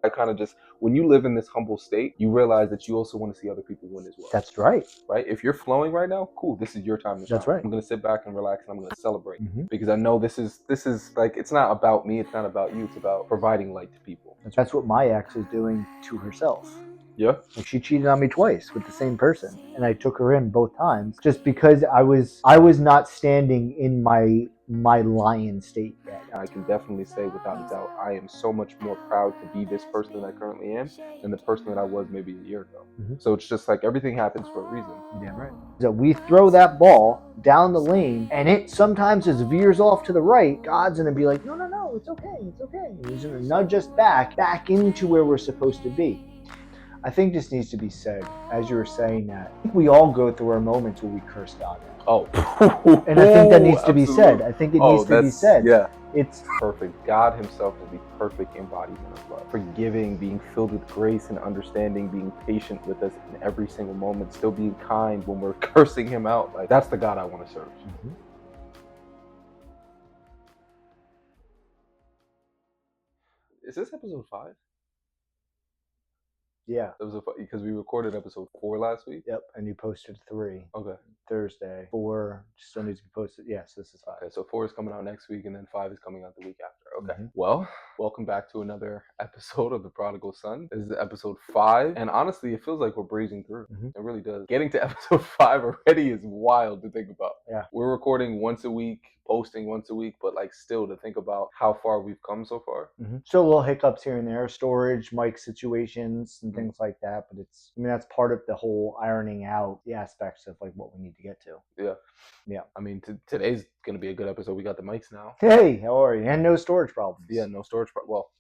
I kind of just, when you live in this humble state, you realize that you also want to see other people win as well. That's right. Right? If you're flowing right now, cool, this is your time to shine. That's right. I'm going to sit back and relax, and I'm going to celebrate because I know this is like, it's not about me, it's not about you, it's about providing light to people. That's what my ex is doing to herself. Yeah. Like, she cheated on me twice with the same person, and I took her in both times just because I was not standing in my lion state yet. I can definitely say without a doubt, I am so much more proud to be this person that I currently am than the person that I was maybe a year ago. So it's just like everything happens for a reason. Yeah, right. So we throw that ball down the lane, and it sometimes just veers off to the right. God's gonna be like, no, it's okay, it's okay. And he's gonna nudge us back into where we're supposed to be. I think this needs to be said, as you were saying that. I think we all go through our moments where we curse God. Oh. And I think that needs to be said. I think it needs to be said. Yeah. It's perfect. God himself is the perfect embodiment of love. Forgiving, being filled with grace and understanding, being patient with us in every single moment, still being kind when we're cursing him out. Like, that's the God I want to serve. Is this episode 5? Yeah. It was because we recorded episode 4 last week. Yep, and you posted 3. Okay. Thursday. 4 still needs to be posted. Yes, this is 5. Okay, so 4 is coming out next week, and then 5 is coming out the week after. Okay. Well, welcome back to another episode of The Prodigal Son. This is episode 5, and honestly, it feels like we're breezing through. It really does. Getting to episode 5 already is wild to think about. Yeah. We're recording once a week, posting once a week, but like still to think about how far we've come so far. So little hiccups here and there, storage, mic situations, and things like that. But that's part of the whole ironing out the aspects of like what we need to get to. Yeah. I mean, today's gonna be a good episode. We got the mics now. Hey, how are you? And no storage problems. Yeah, no storage. Well,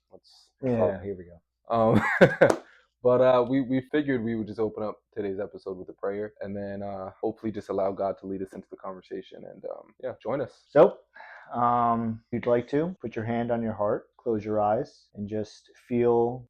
here we go. But we figured we would just open up today's episode with a prayer, and then hopefully just allow God to lead us into the conversation, and join us. So, if you'd like to, put your hand on your heart, close your eyes, and just feel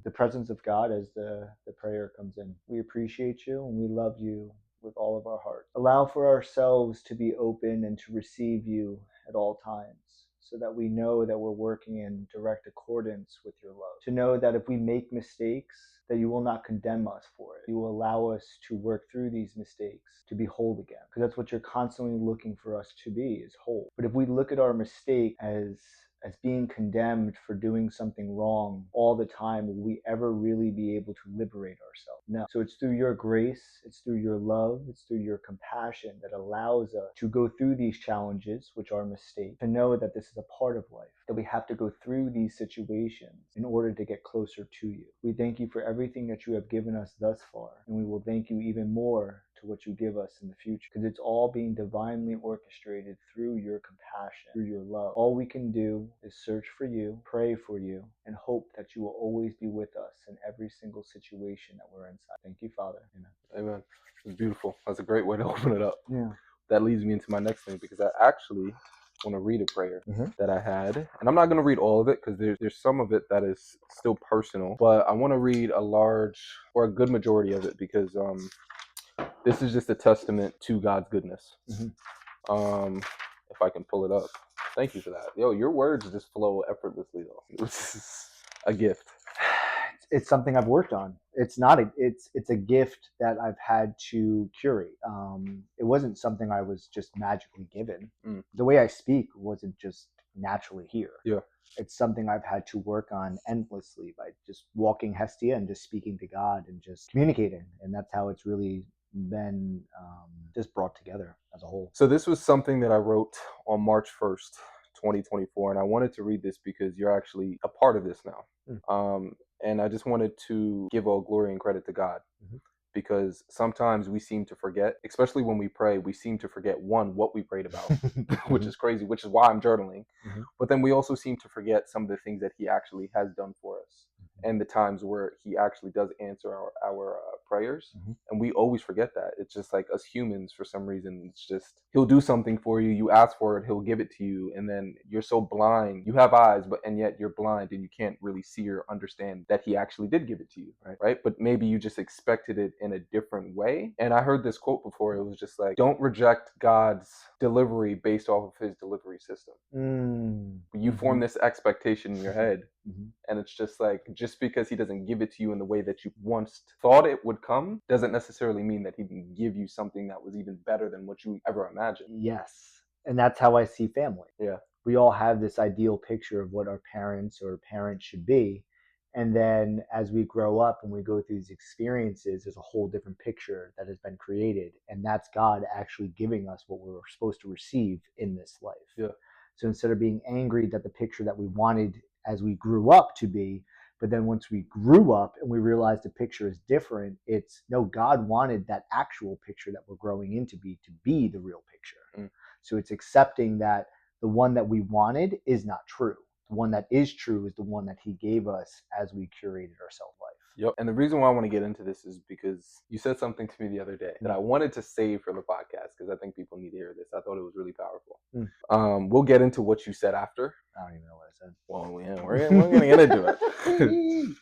the presence of God as the prayer comes in. We appreciate you, and we love you with all of our heart. Allow for ourselves to be open and to receive you at all times, so that we know that we're working in direct accordance with your love. To know that if we make mistakes, that you will not condemn us for it. You will allow us to work through these mistakes to be whole again. Because that's what you're constantly looking for us to be, is whole. But if we look at our mistake as being condemned for doing something wrong all the time, will we ever really be able to liberate ourselves? No. So it's through your grace, it's through your love, it's through your compassion that allows us to go through these challenges, which are mistakes, to know that this is a part of life, that we have to go through these situations in order to get closer to you. We thank you for everything that you have given us thus far, and we will thank you even more to what you give us in the future, because it's all being divinely orchestrated through your compassion, through your love. All we can do is search for you, pray for you, and hope that you will always be with us in every single situation that we're inside. Thank you, Father. Amen. It's beautiful. That's a great way to open it up. Yeah. That leads me into my next thing, because I actually want to read a prayer that I had, and I'm not going to read all of it because there's some of it that is still personal, but I want to read a good majority of it, because this is just a testament to God's goodness. If I can pull it up. Thank you for that. Yo, your words just flow effortlessly, though. This is a gift. It's something I've worked on. It's a gift that I've had to curate. It wasn't something I was just magically given. The way I speak wasn't just naturally here. Yeah. It's something I've had to work on endlessly by just walking Hestia and just speaking to God and just communicating. And that's how it's really been just brought together as a whole. So this was something that I wrote on March 1st, 2024. And I wanted to read this because you're actually a part of this now. And I just wanted to give all glory and credit to God, because sometimes we seem to forget, especially when we pray, we seem to forget, one, what we prayed about, which is crazy, which is why I'm journaling. But then we also seem to forget some of the things that he actually has done for us, and the times where he actually does answer our prayers. And we always forget that. It's just like us humans, for some reason, it's just, he'll do something for you, you ask for it, he'll give it to you, and then you're so blind. You have eyes, and yet you're blind, and you can't really see or understand that he actually did give it to you, right? But maybe you just expected it in a different way. And I heard this quote before. It was just like, don't reject God's delivery based off of his delivery system. You form this expectation in your head And it's just like, just because he doesn't give it to you in the way that you once thought it would come doesn't necessarily mean that he can give you something that was even better than what you ever imagined. Yes. And that's how I see family. Yeah. We all have this ideal picture of what our parents should be. And then as we grow up and we go through these experiences, there's a whole different picture that has been created. And that's God actually giving us what we're supposed to receive in this life. Yeah. So instead of being angry that the picture that we wanted as we grew up to be, but then once we grew up and we realized the picture is different, it's no, God wanted that actual picture that we're growing into to be the real picture. So it's accepting that the one that we wanted is not true. The one that is true is the one that he gave us as we curated our self life. Yep. And the reason why I want to get into this is because you said something to me the other day that I wanted to save for the podcast because I think people need to hear this. I thought it was really powerful. We'll get into what you said after. I don't even know what I said. Well, yeah, we're going to get into it.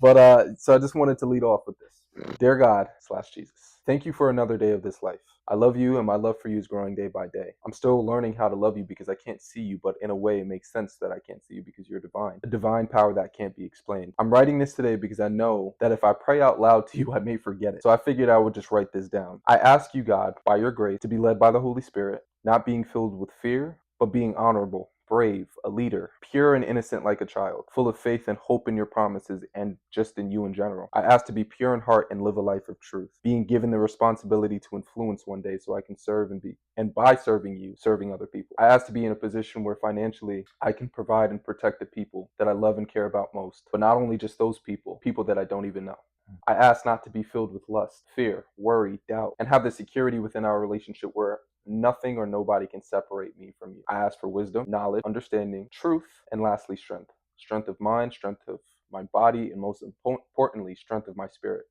But so I just wanted to lead off with this. Dear God/Jesus, thank you for another day of this life. I love you, and my love for you is growing day by day. I'm still learning how to love you because I can't see you, but in a way it makes sense that I can't see you because you're divine. A divine power that can't be explained. I'm writing this today because I know that if I pray out loud to you, I may forget it. So I figured I would just write this down. I ask you, God, by your grace, to be led by the Holy Spirit, not being filled with fear, but being honorable, brave, a leader, pure and innocent like a child, full of faith and hope in your promises and just in you in general. I ask to be pure in heart and live a life of truth, being given the responsibility to influence one day so I can serve and by serving you, serving other people. I ask to be in a position where financially I can provide and protect the people that I love and care about most, but not only just those people that I don't even know. I ask not to be filled with lust, fear, worry, doubt, and have the security within our relationship where nothing or nobody can separate me from you. I ask for wisdom, knowledge, understanding, truth, and lastly, strength. Strength of mind, strength of my body, and most importantly, strength of my spirit.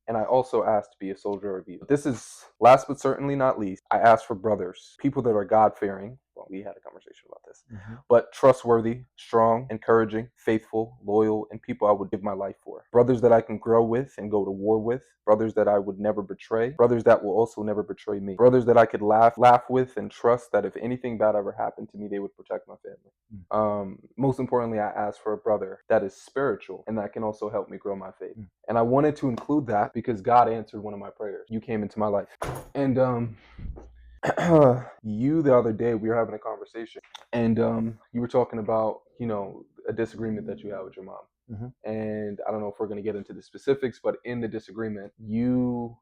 And I also ask to be a soldier of you. This is last but certainly not least, I ask for brothers, people that are God-fearing. Well, we had a conversation about this, but trustworthy, strong, encouraging, faithful, loyal, and people I would give my life for. Brothers that I can grow with and go to war with. Brothers that I would never betray. Brothers that will also never betray me. Brothers that I could laugh with and trust that if anything bad ever happened to me, they would protect my family. Most importantly, I ask for a brother that is spiritual and that can also help me grow my faith. And I wanted to include that because God answered one of my prayers. You came into my life. And you the other day we were having a conversation and you were talking about a disagreement that you had with your mom. And I don't know if we're going to get into the specifics, but in the disagreement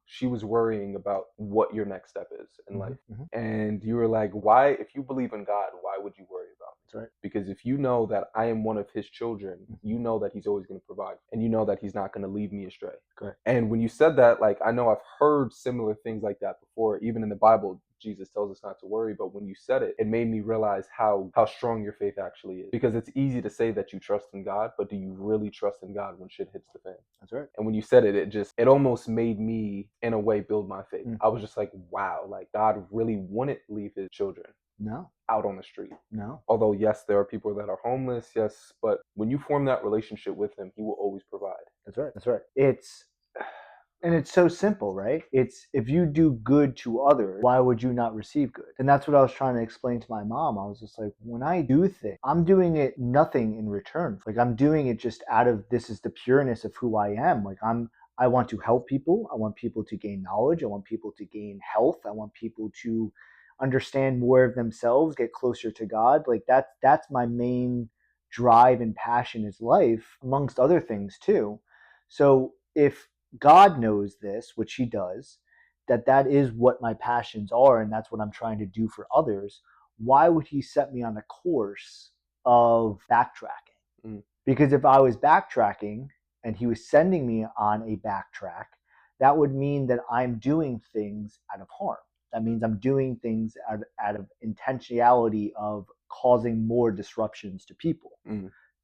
she was worrying about what your next step is in life. And you were like, why, if you believe in God, why would you worry about it? That's right. Because if you know that I am one of his children, you know that he's always going to provide, and you know that he's not going to lead me astray. Correct. And when you said that, like, I know I've heard similar things like that before. Even in the Bible, Jesus tells us not to worry, but when you said it, it made me realize how strong your faith actually is. Because it's easy to say that you trust in God, but do you really trust in God when shit hits the fan? That's right. And when you said it, it almost made me, in a way, build my faith. I was just like, wow, like God really wouldn't leave his children out on the street. No. Although, yes, there are people that are homeless, yes, but when you form that relationship with him, he will always provide. That's right. That's right. And it's so simple, right? It's if you do good to others, why would you not receive good? And that's what I was trying to explain to my mom. I was just like, when I do things, I'm doing it nothing in return. Like I'm doing it just out of this is the pureness of who I am. Like I want to help people. I want people to gain knowledge. I want people to gain health. I want people to understand more of themselves, get closer to God. Like that's my main drive and passion is life, amongst other things too. So if God knows this, which he does, that is what my passions are and that's what I'm trying to do for others, why would he set me on a course of backtracking? Because if I was backtracking and he was sending me on a backtrack, that would mean that I'm doing things out of harm. That means I'm doing things out of intentionality of causing more disruptions to people.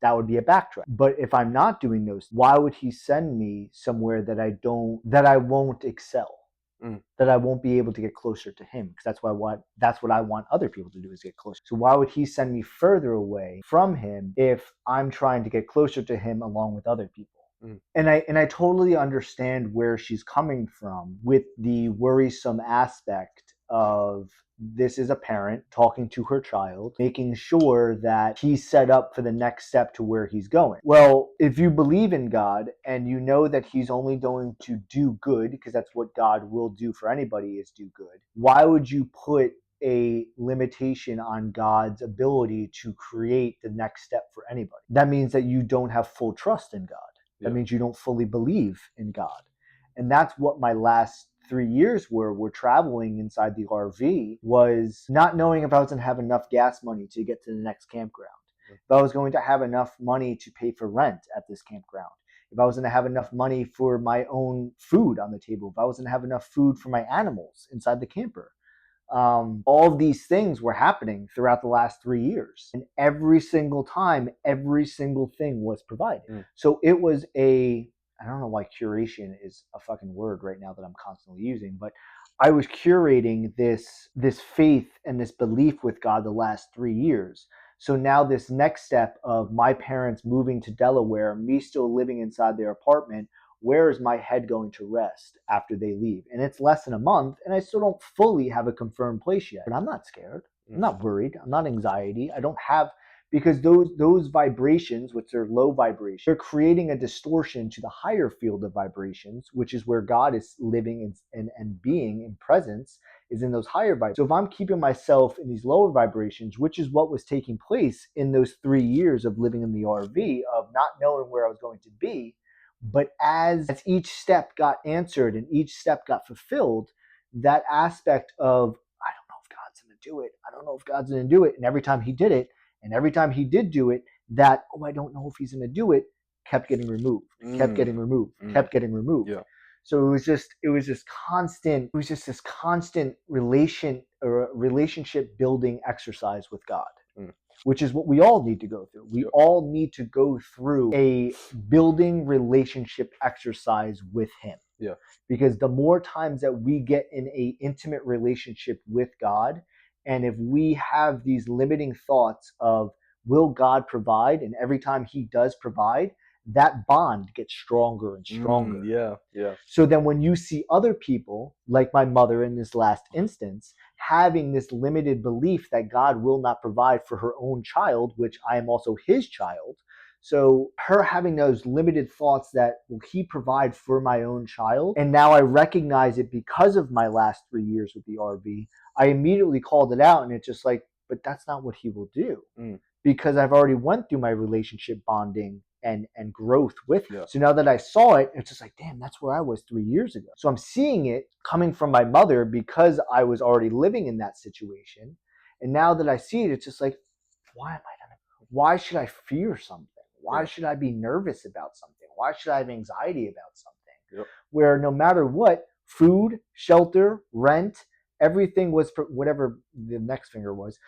That would be a backtrack. But if I'm not doing those, why would he send me somewhere that I won't excel? That I won't be able to get closer to him? Because that's what I want other people to do is get closer. So why would he send me further away from him if I'm trying to get closer to him along with other people? And I totally understand where she's coming from with the worrisome aspect of this is a parent talking to her child, making sure that he's set up for the next step to where he's going. Well, if you believe in God and you know that he's only going to do good, because that's what God will do for anybody, is do good, why would you put a limitation on God's ability to create the next step for anybody? That means that you don't have full trust in God. That means you don't fully believe in God. And that's what my last 3 years were traveling inside the RV, was not knowing if I was going to have enough gas money to get to the next campground, if I was going to have enough money to pay for rent at this campground, if I was going to have enough money for my own food on the table, if I was going to have enough food for my animals inside the camper. All of these things were happening throughout the last 3 years. And every single time, every single thing was provided. So it was I don't know why curation is a fucking word right now that I'm constantly using, but I was curating this faith and this belief with God the last 3 years. So now this next step of my parents moving to Delaware, me still living inside their apartment, where is my head going to rest after they leave? And it's less than a month, and I still don't fully have a confirmed place yet. But I'm not scared. I'm not worried. I'm not anxiety. I don't have, because those vibrations, which are low vibrations, they're creating a distortion to the higher field of vibrations, which is where God is living and being in presence, is in those higher vibrations. So if I'm keeping myself in these lower vibrations, which is what was taking place in those 3 years of living in the RV, of not knowing where I was going to be, but as each step got answered and each step got fulfilled, that aspect of, I don't know if God's going to do it. I don't know if God's going to do it. And every time he did it, and every time he did do it, that, oh, I don't know if he's going to do it, kept getting removed, kept getting removed, kept getting removed. Yeah. So it was just this constant relationship building exercise with God, which is what we all need to go through. We all need to go through a building relationship exercise with him. Yeah. Because the more times that we get in a intimate relationship with God, and if we have these limiting thoughts of, will God provide? And every time he does provide, that bond gets stronger and stronger. Yeah. So then when you see other people, like my mother in this last instance, having this limited belief that God will not provide for her own child, which I am also his child. So her having those limited thoughts that, will he provide for my own child? And now I recognize it because of my last 3 years with the RV. I immediately called it out, and it's just like, but that's not what he will do. Because I've already went through my relationship bonding and growth with him. So now that I saw it, it's just like, damn, that's where I was 3 years ago. So I'm seeing it coming from my mother because I was already living in that situation. And now that I see it, it's just like, why should I fear something? Why should I be nervous about something? Why should I have anxiety about something? Where no matter what, food, shelter, rent, everything was, whatever the next finger was,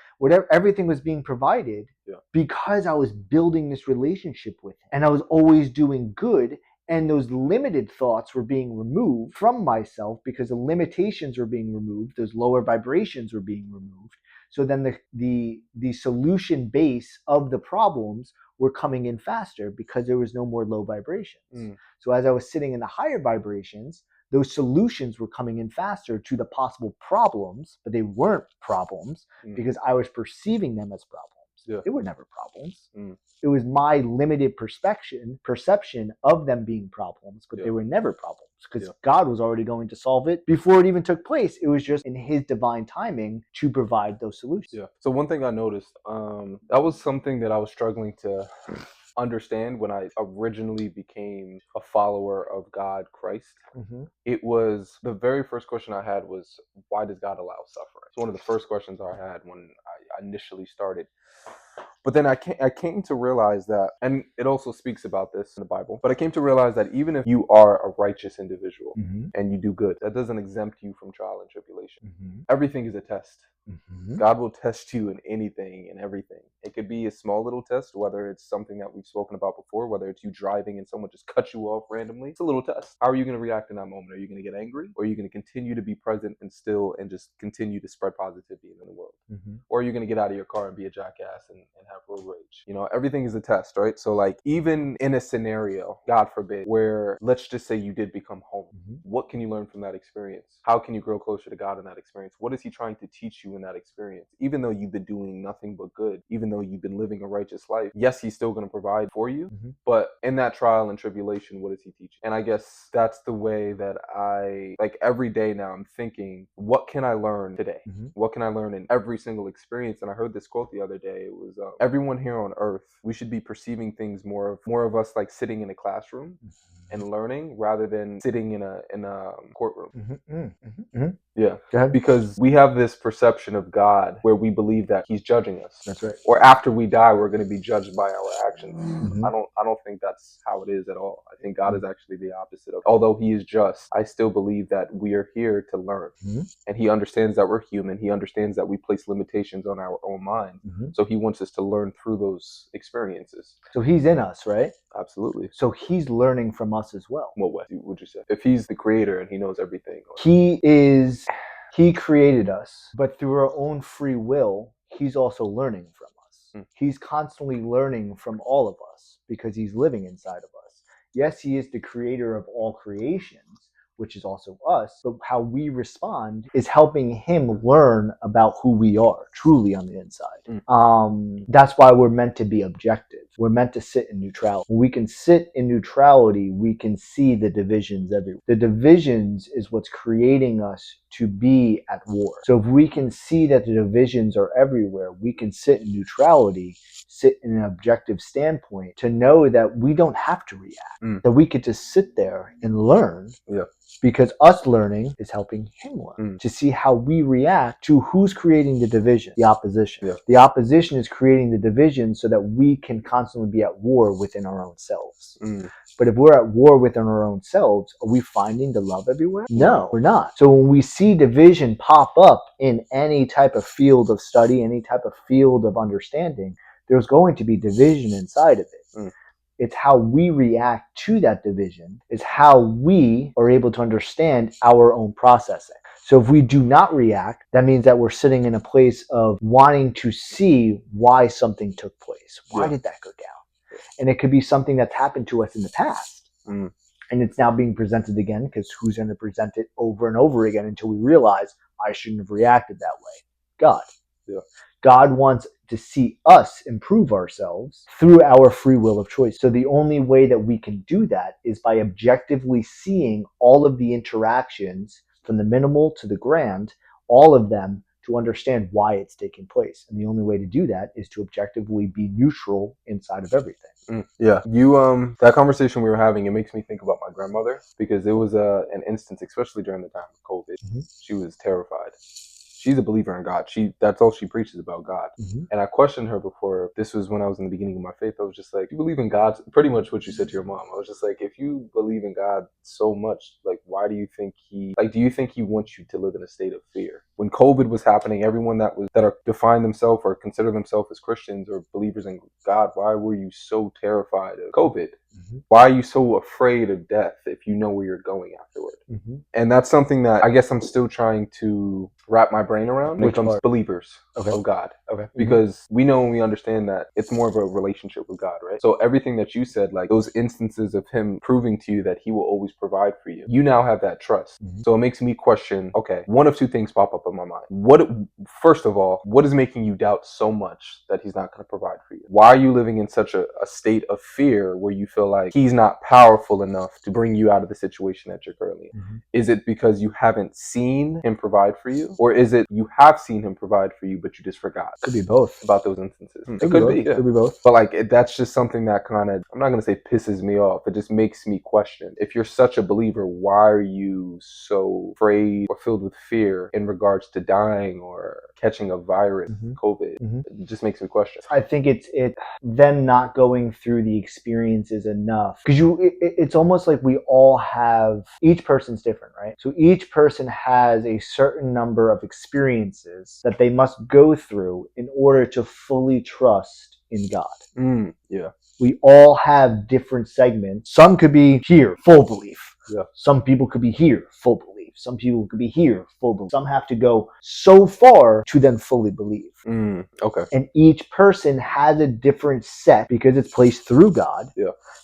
everything was being provided because I was building this relationship with him, and I was always doing good. And those limited thoughts were being removed from myself because the limitations were being removed. Those lower vibrations were being removed. So then the solution base of the problems were coming in faster because there was no more low vibrations. So as I was sitting in the higher vibrations, those solutions were coming in faster to the possible problems, but they weren't problems because I was perceiving them as problems. They were never problems. It was my limited perception of them being problems, but they were never problems because God was already going to solve it before it even took place. It was just in his divine timing to provide those solutions. So one thing I noticed, that was something that I was struggling to understand when I originally became a follower of God, Christ. It was, the very first question I had was, why does God allow suffering? It's one of the first questions I had when I initially started. But then I came to realize that, and it also speaks about this in the Bible, but I came to realize that even if you are a righteous individual and you do good, that doesn't exempt you from trial and tribulation. Everything is a test. God will test you in anything and everything. It could be a small little test, whether it's something that we've spoken about before, whether it's you driving and someone just cuts you off randomly. It's a little test. How are you going to react in that moment? Are you going to get angry? Or are you going to continue to be present and still and just continue to spread positivity in the world? Or are you going to get out of your car and be a jackass and have road rage? You know, everything is a test, right? So like, even in a scenario, God forbid, where let's just say you did become homeless, what can you learn from that experience? How can you grow closer to God in that experience? What is he trying to teach you in that experience? Even though you've been doing nothing but good, even though you've been living a righteous life, yes, he's still going to provide for you. But in that trial and tribulation, what is he teaching? And I guess that's the way that I, like, every day now I'm thinking, what can I learn today? What can I learn in every single experience? And I heard this quote the other day. It was, everyone here on earth, we should be perceiving things more of us like sitting in a classroom and learning rather than sitting in a courtroom. Yeah. Go ahead. Because we have this perception of God where we believe that he's judging us. That's right. Or after we die, we're going to be judged by our actions. I don't think that's how it is at all. I think God is actually the opposite of. Although he is just, I still believe that we are here to learn. And he understands that we're human. He understands that we place limitations on our own mind. So he wants us to learn through those experiences. So he's in us, right? Absolutely. So he's learning from us as well. What way would you say? If he's the creator and he knows everything. He created us, but through our own free will, he's also learning from us. He's constantly learning from all of us because he's living inside of us. Yes, he is the creator of all creations, which is also us, but how we respond is helping him learn about who we are truly on the inside. That's why we're meant to be objective. We're meant to sit in neutrality. When we can sit in neutrality, we can see the divisions everywhere. The divisions is what's creating us to be at war. So if we can see that the divisions are everywhere, we can sit in neutrality, sit in an objective standpoint to know that we don't have to react, that we could just sit there and learn. Because us learning is helping him learn to see how we react to who's creating the division, the opposition. The opposition is creating the division so that we can constantly be at war within our own selves. But if we're at war within our own selves, are we finding the love everywhere? No, we're not. So when we see division pop up in any type of field of study, any type of field of understanding, there's going to be division inside of it. It's how we react to that division is how we are able to understand our own processing. So if we do not react, that means that we're sitting in a place of wanting to see why something took place. Why did that go down? And it could be something that's happened to us in the past. And it's now being presented again because who's going to present it over and over again until we realize I shouldn't have reacted that way? God. God wants to see us improve ourselves through our free will of choice. So the only way that we can do that is by objectively seeing all of the interactions from the minimal to the grand, all of them, to understand why it's taking place. And the only way to do that is to objectively be neutral inside of everything. You that conversation we were having, it makes me think about my grandmother because it was an instance, especially during the time of COVID. She was terrified. She's a believer in God. That's all she preaches about, God. And I questioned her before. This was when I was in the beginning of my faith. I was just like, you believe in God? Pretty much what you said to your mom. I was just like, if you believe in God so much, like, why do you think do you think he wants you to live in a state of fear? When COVID was happening, everyone that defined themselves or consider themselves as Christians or believers in God, why were you so terrified of COVID? Why are you so afraid of death if you know where you're going afterward? And that's something that I guess I'm still trying to wrap my brain around when it comes to believers of God. Because we know and we understand that it's more of a relationship with God, right? So everything that you said, like those instances of him proving to you that he will always provide for you, you now have that trust. So it makes me question, okay, one of two things pop up in my mind. First of all, what is making you doubt so much that he's not going to provide for you? Why are you living in such a state of fear where you feel like he's not powerful enough to bring you out of the situation that you're currently in? Is it because you haven't seen him provide for you? Or is it you have seen him provide for you, but you just forgot? Could be both. About those instances. It could be. Could be both. But like, that's just something that kind of, I'm not going to say pisses me off. It just makes me question. If you're such a believer, why are you so afraid or filled with fear in regards to dying or catching a virus, COVID? It just makes me question. I think it's them not going through the experiences enough. Because it's almost like we all have, each person's different, right? So each person has a certain number of experiences that they must go through in order to fully trust in God. We all have different segments. Some could be here, full belief. Some people could be here, full belief. Some people could be here, full belief. Some have to go so far to then fully believe. And each person has a different set because it's placed through God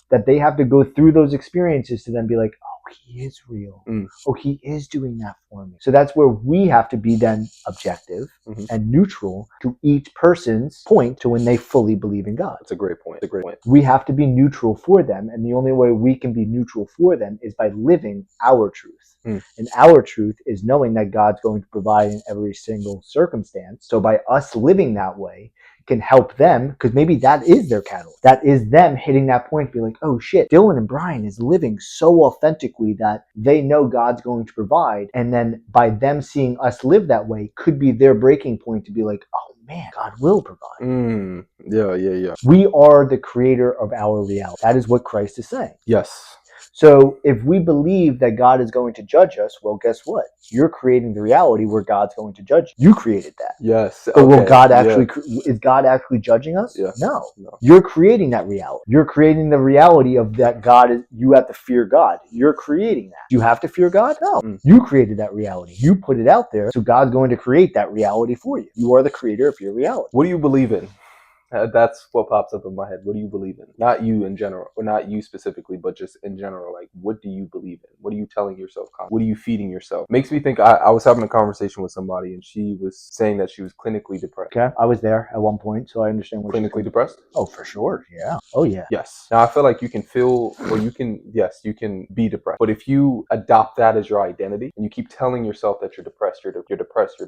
that they have to go through those experiences to then be like, oh, he is real. Mm. Oh, he is doing that for me. So that's where we have to be then objective and neutral to each person's point to when they fully believe in God. That's a great point. That's a great point. We have to be neutral for them, and the only way we can be neutral for them is by living our truth. And our truth is knowing that God's going to provide in every single circumstance. So by us living that way can help them, because maybe that is their catalyst. That is them hitting that point, be like, oh shit, Dylan and Brian is living so authentically that they know God's going to provide. And then by them seeing us live that way could be their breaking point to be like, oh man, God will provide. Yeah. We are the creator of our reality. That is what Christ is saying. Yes. So if we believe that God is going to judge us, well, guess what? You're creating the reality where God's going to judge you. You created that. Yes. But will God actually, is God actually judging us? Yeah. No. You're creating that reality. You're creating the reality of that God is, you have to fear God. You're creating that. Do you have to fear God? No. You created that reality. You put it out there. So God's going to create that reality for you. You are the creator of your reality. What do you believe in? That's what pops up in my head. What do you believe in? Not you in general, or not you specifically, but just in general. Like, what do you believe in? What are you telling yourself? What are you feeding yourself? Makes me think. I was having a conversation with somebody, and she was saying that she was clinically depressed. Okay, I was there at one point, so I understand what clinically depressed. Oh, for sure. Yeah. Oh, yeah. Yes. Now I feel like you can feel, or you can, yes, you can be depressed. But if you adopt that as your identity, and you keep telling yourself that you're depressed, you're depressed,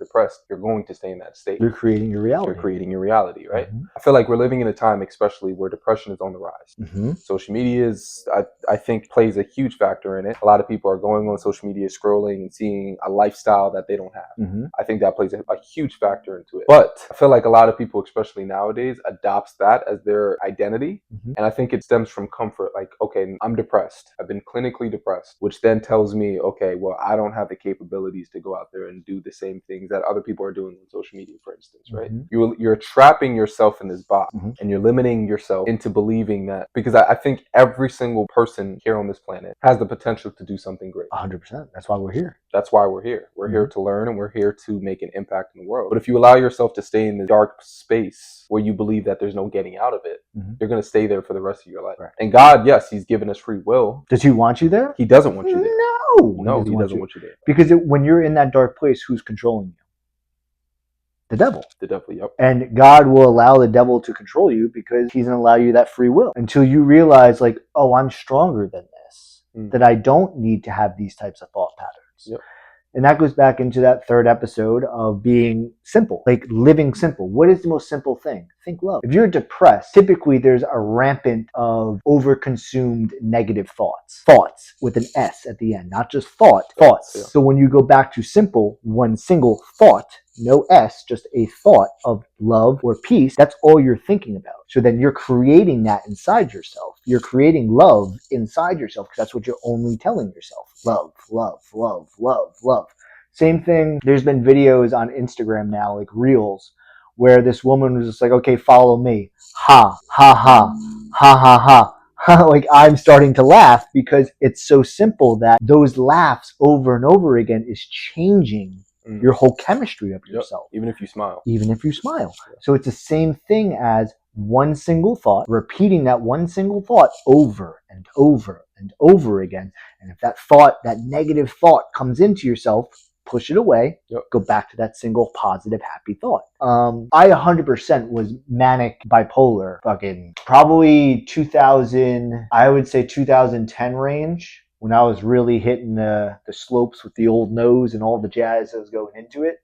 you're going to stay in that state. You're creating your reality. You're creating your reality, right? I feel like we're living in a time, especially where depression is on the rise. Social media is, I think, plays a huge factor in it. A lot of people are going on social media, scrolling and seeing a lifestyle that they don't have. I think that plays a huge factor into it. But I feel like a lot of people, especially nowadays, adopts that as their identity. And I think it stems from comfort. Like, okay, I'm depressed. I've been clinically depressed, which then tells me, okay, well, I don't have the capabilities to go out there and do the same things that other people are doing on social media, for instance, right? You're trapping yourself in this box, and you're limiting yourself into believing that, because I think every single person here on this planet has the potential to do something great. 100%. That's why we're here. That's why we're here. We're here to learn, and we're here to make an impact in the world. But if you allow yourself to stay in the dark space where you believe that there's no getting out of it, you're going to stay there for the rest of your life. Right. And God, yes, he's given us free will. Does he want you there? He doesn't want you there. No, he doesn't want you there. Because when you're in that dark place, who's controlling you? The devil. The devil, yep. And God will allow the devil to control you because he's going to allow you that free will until you realize, like, oh, I'm stronger than this, that I don't need to have these types of thought patterns. Yep. And that goes back into that third episode of being simple, like living simple. What is the most simple thing? Think love. If you're depressed, typically there's a rampant of overconsumed negative thoughts. Thoughts with an S at the end, not just thoughts. Yeah. So when you go back to simple, one single thought, no S, just a thought of love or peace, that's all you're thinking about. So then you're creating that inside yourself. You're creating love inside yourself because that's what you're only telling yourself. Love, love, love, love, love. Same thing. There's been videos on Instagram now, like Reels, where this woman was just like, okay, follow me. Ha, ha, ha, ha, ha, ha. Like, I'm starting to laugh because it's so simple that those laughs over and over again is changing your whole chemistry of yourself. Even if you smile. Even if you smile. Yeah. So it's the same thing as one single thought, repeating that one single thought over and over and over again. And if that thought, that negative thought comes into yourself, push it away, go back to that single positive, happy thought. I 100% was manic bipolar, fucking probably 2010 range. When I was really hitting the slopes with the old nose and all the jazz that was going into it.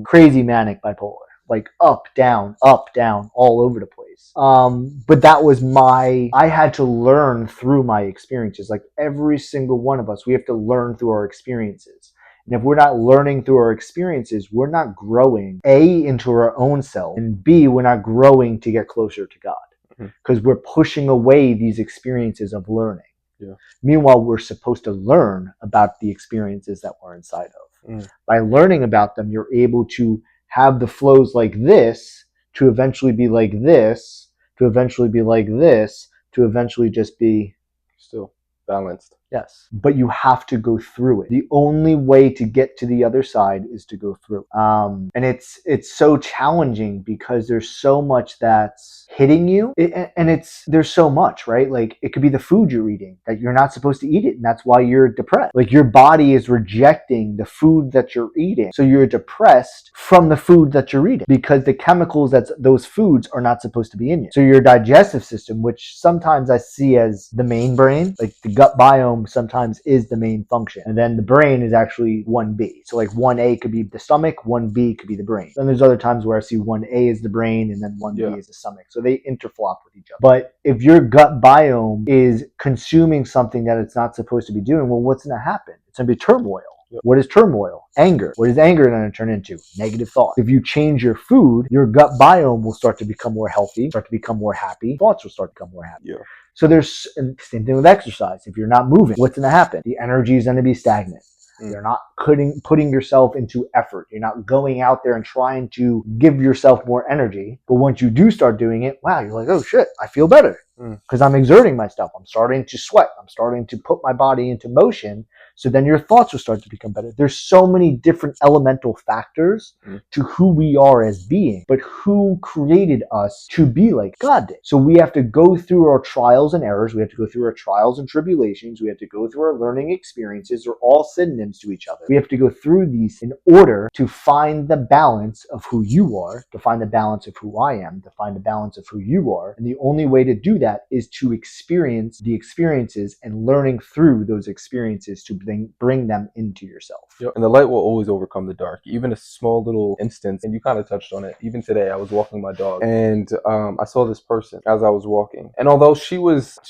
Crazy manic bipolar. Like up, down, all over the place. But that was I had to learn through my experiences. Like every single one of us, we have to learn through our experiences. And if we're not learning through our experiences, we're not growing, A, into our own self, and B, we're not growing to get closer to God. Because we're pushing away these experiences of learning. Yeah. Meanwhile, we're supposed to learn about the experiences that we're inside of. By learning about them, you're able to have the flows like this, to eventually be like this, to eventually be like this, to eventually just be still balanced. Yes. But you have to go through it. The only way to get to the other side is to go through. And it's so challenging because there's so much that's hitting you. There's so much, right? Like it could be the food you're eating that you're not supposed to eat it, and that's why you're depressed. Like your body is rejecting the food that you're eating. So you're depressed from the food that you're eating because the chemicals that those foods are not supposed to be in you. So your digestive system, which sometimes I see as the main brain, like the gut biome sometimes is the main function. And then the brain is actually 1B. So like 1A could be the stomach, 1B could be the brain. Then there's other times where I see 1A is the brain and then 1B is the stomach. So they interflop with each other. But if your gut biome is consuming something that it's not supposed to be doing, well, what's going to happen? It's going to be turmoil. Yep. What is turmoil? Anger. What is anger going to turn into? Negative thoughts. If you change your food, your gut biome will start to become more healthy, start to become more happy. Thoughts will start to become more happy. Yeah. So there's same thing with exercise. If you're not moving, what's going to happen? The energy is going to be stagnant. You're not putting yourself into effort. You're not going out there and trying to give yourself more energy. But once you do start doing it, wow, you're like, oh shit, I feel better because I'm exerting myself. I'm starting to sweat. I'm starting to put my body into motion. So then your thoughts will start to become better. There's so many different elemental factors to who we are as beings, but who created us to be like God did. So we have to go through our trials and errors. We have to go through our trials and tribulations. We have to go through our learning experiences. They're all synonyms to each other. We have to go through these in order to find the balance of who you are, to find the balance of who I am, to find the balance of who you are. And the only way to do that is to experience the experiences and learning through those experiences to bring them into yourself. Yep. And the light will always overcome the dark. Even a small little instance, and you kind of touched on it. Even today, I was walking my dog, and I saw this person as I was walking. And although she was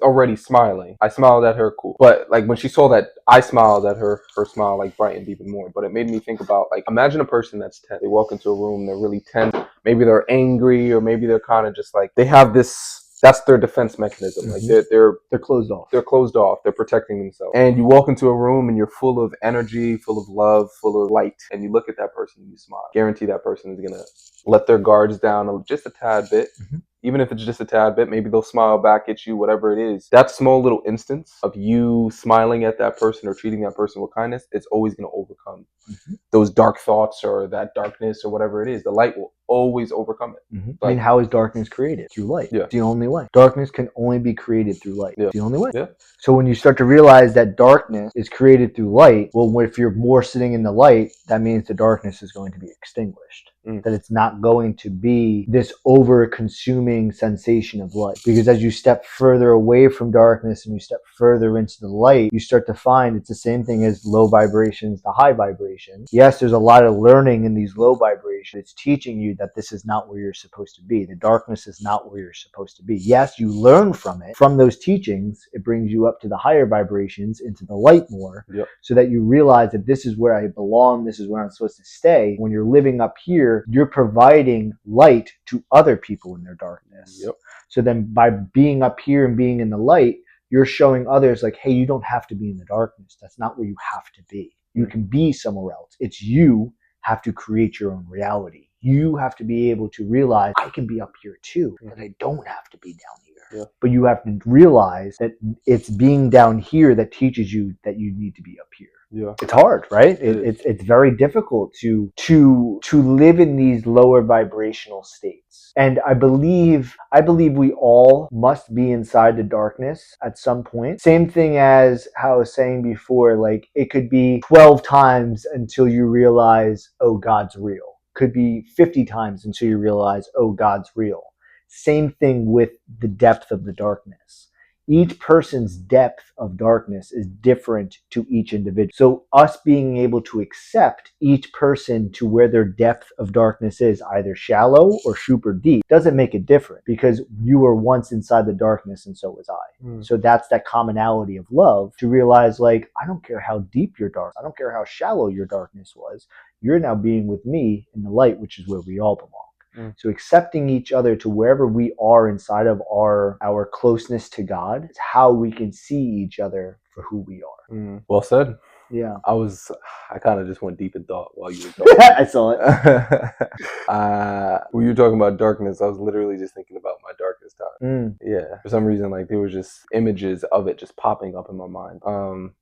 already smiling, I smiled at her, cool. But like when she saw that I smiled at her, her smile like brightened even more. But it made me think about, like, imagine a person that's tense. They walk into a room, they're really tense. Maybe they're angry, or maybe they're kind of just like they have this. That's their defense mechanism. Like they're closed off. They're closed off. They're protecting themselves. And you walk into a room and you're full of energy, full of love, full of light, and you look at that person and you smile. Guarantee that person is gonna let their guards down just a tad bit. Even if it's just a tad bit, maybe they'll smile back at you, whatever it is. That small little instance of you smiling at that person or treating that person with kindness, it's always going to overcome those dark thoughts or that darkness or whatever it is. The light will always overcome it. I mean, how is darkness created? Through light. Yeah. It's the only way. Darkness can only be created through light. Yeah. It's the only way. Yeah. So when you start to realize that darkness is created through light, well, if you're more sitting in the light, that means the darkness is going to be extinguished. That it's not going to be this over-consuming sensation of light. Because as you step further away from darkness and you step further into the light, you start to find it's the same thing as low vibrations to high vibrations. Yes, there's a lot of learning in these low vibrations. It's teaching you that this is not where you're supposed to be. The darkness is not where you're supposed to be. Yes, you learn from it. From those teachings, it brings you up to the higher vibrations, into the light more, so that you realize that this is where I belong, this is where I'm supposed to stay. When you're living up here, you're providing light to other people in their darkness. So then by being up here and being in the light, you're showing others like, hey, you don't have to be in the darkness. That's not where you have to be. You can be somewhere else. It's you have to create your own reality. You have to be able to realize I can be up here too, but I don't have to be down here. But you have to realize that it's being down here that teaches you that you need to be up here. It's hard, right? It's very difficult to live in these lower vibrational states. And I believe we all must be inside the darkness at some point. Same thing as how I was saying before, like it could be 12 times until you realize, oh, God's real. Could be 50 times until you realize, oh, God's real. Same thing with the depth of the darkness. Each person's depth of darkness is different to each individual. So us being able to accept each person to where their depth of darkness is, either shallow or super deep, doesn't make a difference because you were once inside the darkness and so was I. So that's that commonality of love, to realize, like, I don't care how deep your dark, I don't care how shallow your darkness was, you're now being with me in the light, which is where we all belong. So accepting each other to wherever we are inside of our closeness to God is how we can see each other for who we are. Well said. Yeah. I kind of just went deep in thought while you were talking. I saw it. When you were talking about darkness, I was literally just thinking about my darkest time. Yeah, for some reason, like there was just images of it just popping up in my mind,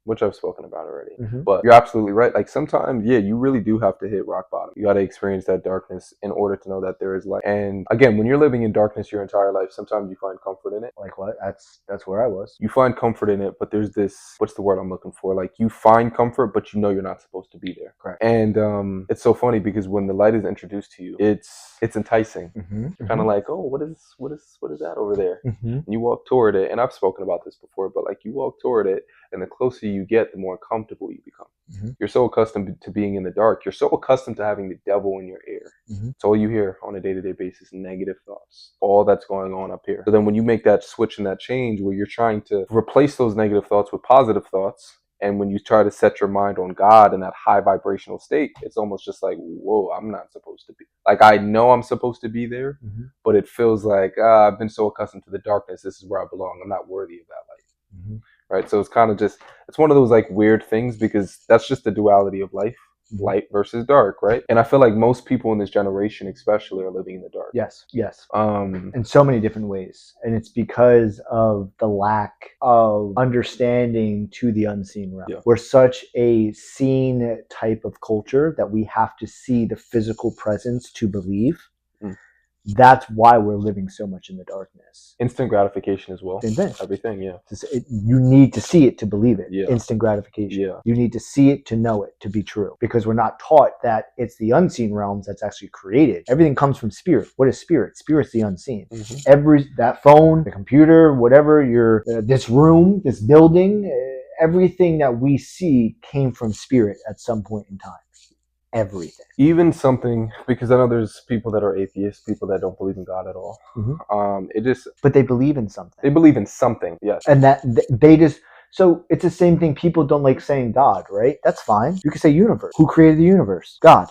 which I've spoken about already. But you're absolutely right. Like sometimes, yeah, you really do have to hit rock bottom. You got to experience that darkness in order to know that there is light. And again, when you're living in darkness your entire life, sometimes you find comfort in it. Like what? That's where I was. You find comfort in it, but there's this, what's the word I'm looking for? Like you find comfort, but you know you're not supposed to be there. Correct. And it's so funny because when the light is introduced to you, it's enticing. You're kind of like, oh, what is that over there? And you walk toward it, and I've spoken about this before, but like you walk toward it, and the closer you get, the more uncomfortable you become. You're so accustomed to being in the dark. You're so accustomed to having the devil in your ear. It's all you hear on a day-to-day basis, negative thoughts. All that's going on up here. So then when you make that switch and that change where you're trying to replace those negative thoughts with positive thoughts, and when you try to set your mind on God in that high vibrational state, it's almost just like, whoa, I'm not supposed to be. Like, I know I'm supposed to be there, but it feels like, I've been so accustomed to the darkness. This is where I belong. I'm not worthy of that light. Right? So it's kind of just, it's one of those like weird things because that's just the duality of life. Light versus dark, right? And I feel like most people in this generation especially are living in the dark. Yes. In so many different ways. And it's because of the lack of understanding to the unseen realm. Yeah. We're such a seen type of culture that we have to see the physical presence to believe. That's why we're living so much in the darkness. Instant gratification as well. Same thing. Everything, yeah. You need to see it to believe it. Yeah. Instant gratification. Yeah. You need to see it to know it to be true. Because we're not taught that it's the unseen realms that's actually created. Everything comes from spirit. What is spirit? Spirit's the unseen. That phone, the computer, whatever, this room, this building, everything that we see came from spirit at some point in time. Everything. Even something, because I know there's people that are atheists, people that don't believe in God at all. But they believe in something. They believe in something, yes. And that they just, so it's the same thing. People don't like saying God, right? That's fine. You can say universe. Who created the universe? God.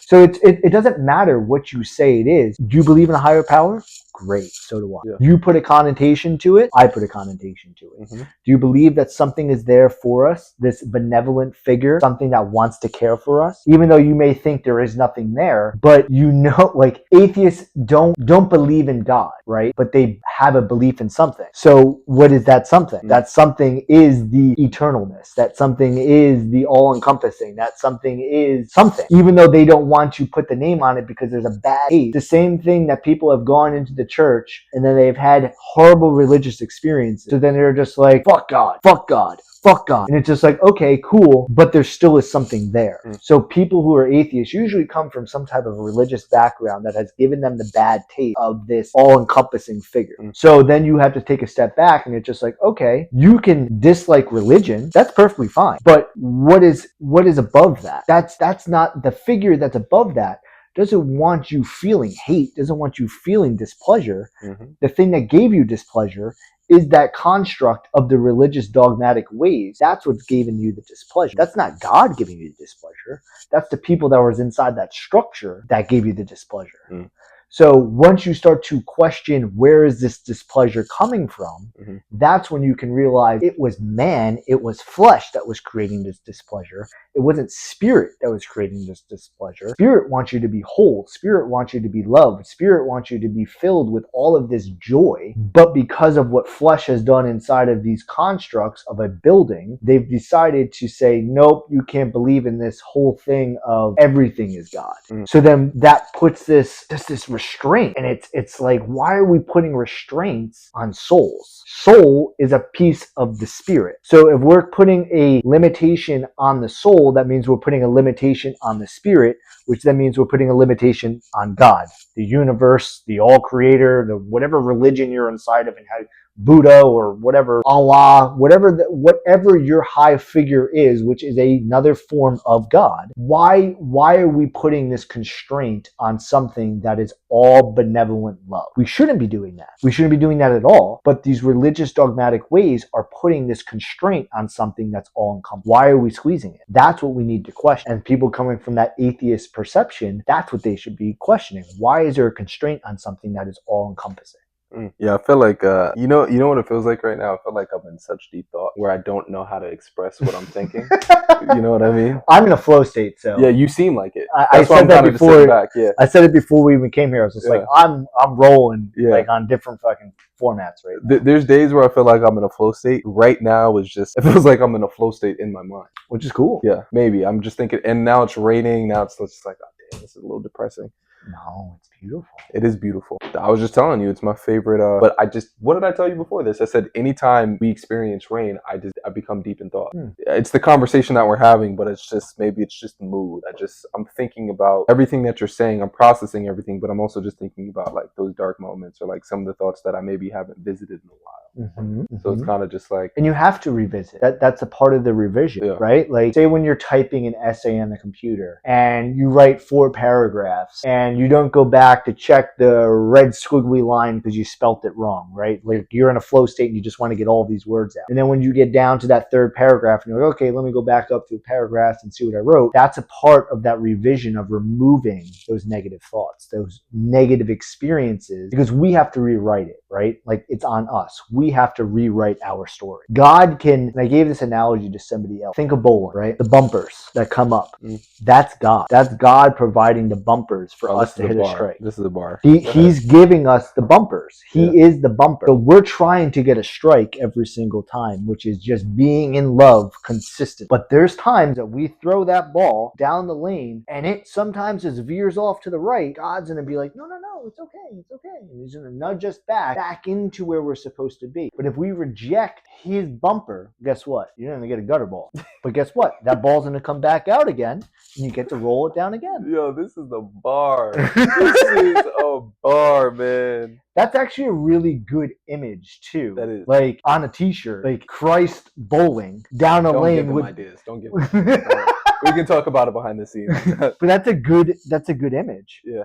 So it doesn't matter what you say it is. Do you believe in a higher power? Great, so do I. Yeah. You put a connotation to it, I put a connotation to it. Do you believe that something is there for us, this benevolent figure, something that wants to care for us? Even though you may think there is nothing there, but you know, like atheists don't believe in God, right? But they have a belief in something. So what is that something? That something is the eternalness. That something is the all-encompassing. That something is something. Even though they don't want to put the name on it because there's a bad taste. The same thing that people have gone into the church and then they've had horrible religious experiences. So then they're just like, fuck God, fuck God, fuck God. And it's just like, okay, cool, but there still is something there. So people who are atheists usually come from some type of religious background that has given them the bad taste of this all-encompassing figure. So then you have to take a step back and it's just like, okay, you can dislike religion. That's perfectly fine. But what is above that? That's not the figure that's above that. Doesn't want you feeling hate, doesn't want you feeling displeasure. The thing that gave you displeasure is that construct of the religious dogmatic ways. That's what's giving you the displeasure. That's not God giving you the displeasure. That's the people that was inside that structure that gave you the displeasure. So once you start to question where is this displeasure coming from, that's when you can realize it was man, it was flesh that was creating this displeasure. It wasn't spirit that was creating this displeasure. Spirit wants you to be whole. Spirit wants you to be loved. Spirit wants you to be filled with all of this joy. But because of what flesh has done inside of these constructs of a building, they've decided to say, nope, you can't believe in this whole thing of everything is God. So then that puts this restraint. And it's like, why are we putting restraints on souls? Soul is a piece of the spirit. So if we're putting a limitation on the soul, that means we're putting a limitation on the spirit, which then means we're putting a limitation on God, the universe, the all creator, the whatever religion you're inside of, and how Buddha or whatever, Allah, whatever your high figure is, which is another form of God. Why are we putting this constraint on something that is all benevolent love? We shouldn't be doing that. We shouldn't be doing that at all. But these religious dogmatic ways are putting this constraint on something that's all encompassing. Why are we squeezing it? That's what we need to question. And people coming from that atheist perception, that's what they should be questioning. Why is there a constraint on something that is all encompassing? Yeah, I feel like you know what it feels like right now. I feel like I'm in such deep thought where I don't know how to express what I'm thinking. You know what I mean? I'm in a flow state, so Yeah, you seem like it. I That's why said I'm that kind of just sitting before. back. Yeah, I said it before we even came here. I was just like, yeah, I'm rolling yeah. like on different fucking formats right now, There's days where I feel like I'm in a flow state. Right now is just it feels like I'm in a flow state in my mind. which is cool. Yeah, maybe I'm just thinking. And now it's raining. Now it's just like, oh damn, this is a little depressing. No, it's beautiful. It is beautiful. I was just telling you, it's my favorite. But what did I tell you before this? I said anytime we experience rain, I become deep in thought. It's the conversation that we're having, but maybe it's just the mood. I'm thinking about everything that you're saying. I'm processing everything, but I'm also just thinking about like those dark moments or like some of the thoughts that I maybe haven't visited in a while. So it's kind of just like, and you have to revisit that's a part of the revision, yeah, right? Like, say when you're typing an essay on the computer and you write 4 paragraphs and you don't go back to check the red squiggly line because you spelt it wrong, right? Like, you're in a flow state and you just want to get all these words out, and then when you get down to that 3rd paragraph and you're like, okay, let me go back up to the paragraphs and see what I wrote. That's a part of that revision of removing those negative thoughts, those negative experiences, because we have to rewrite it, right? Like, it's on us. We have to rewrite our story. God can, and I gave this analogy to somebody else. Think of bowling, right? The bumpers that come up. That's God. That's God providing the bumpers for us to hit a strike. This is a bar. He's giving us the bumpers. He is the bumper. So we're trying to get a strike every single time, which is just being in love consistent. But there's times that we throw that ball down the lane and it sometimes just veers off to the right. God's going to be like, no, it's okay. It's okay. And he's going to nudge us back into where we're supposed to be. But if we reject his bumper, guess what? You're going to get a gutter ball. But guess what? That ball's going to come back out again and you get to roll it down again. Yo, this is a bar. This is a bar, man. That's actually a really good image too. That is. Like on a t-shirt, like Christ bowling down a Don't lane give them with ideas. Don't give them ideas. We can talk about it behind the scenes. but that's a good image. Yeah.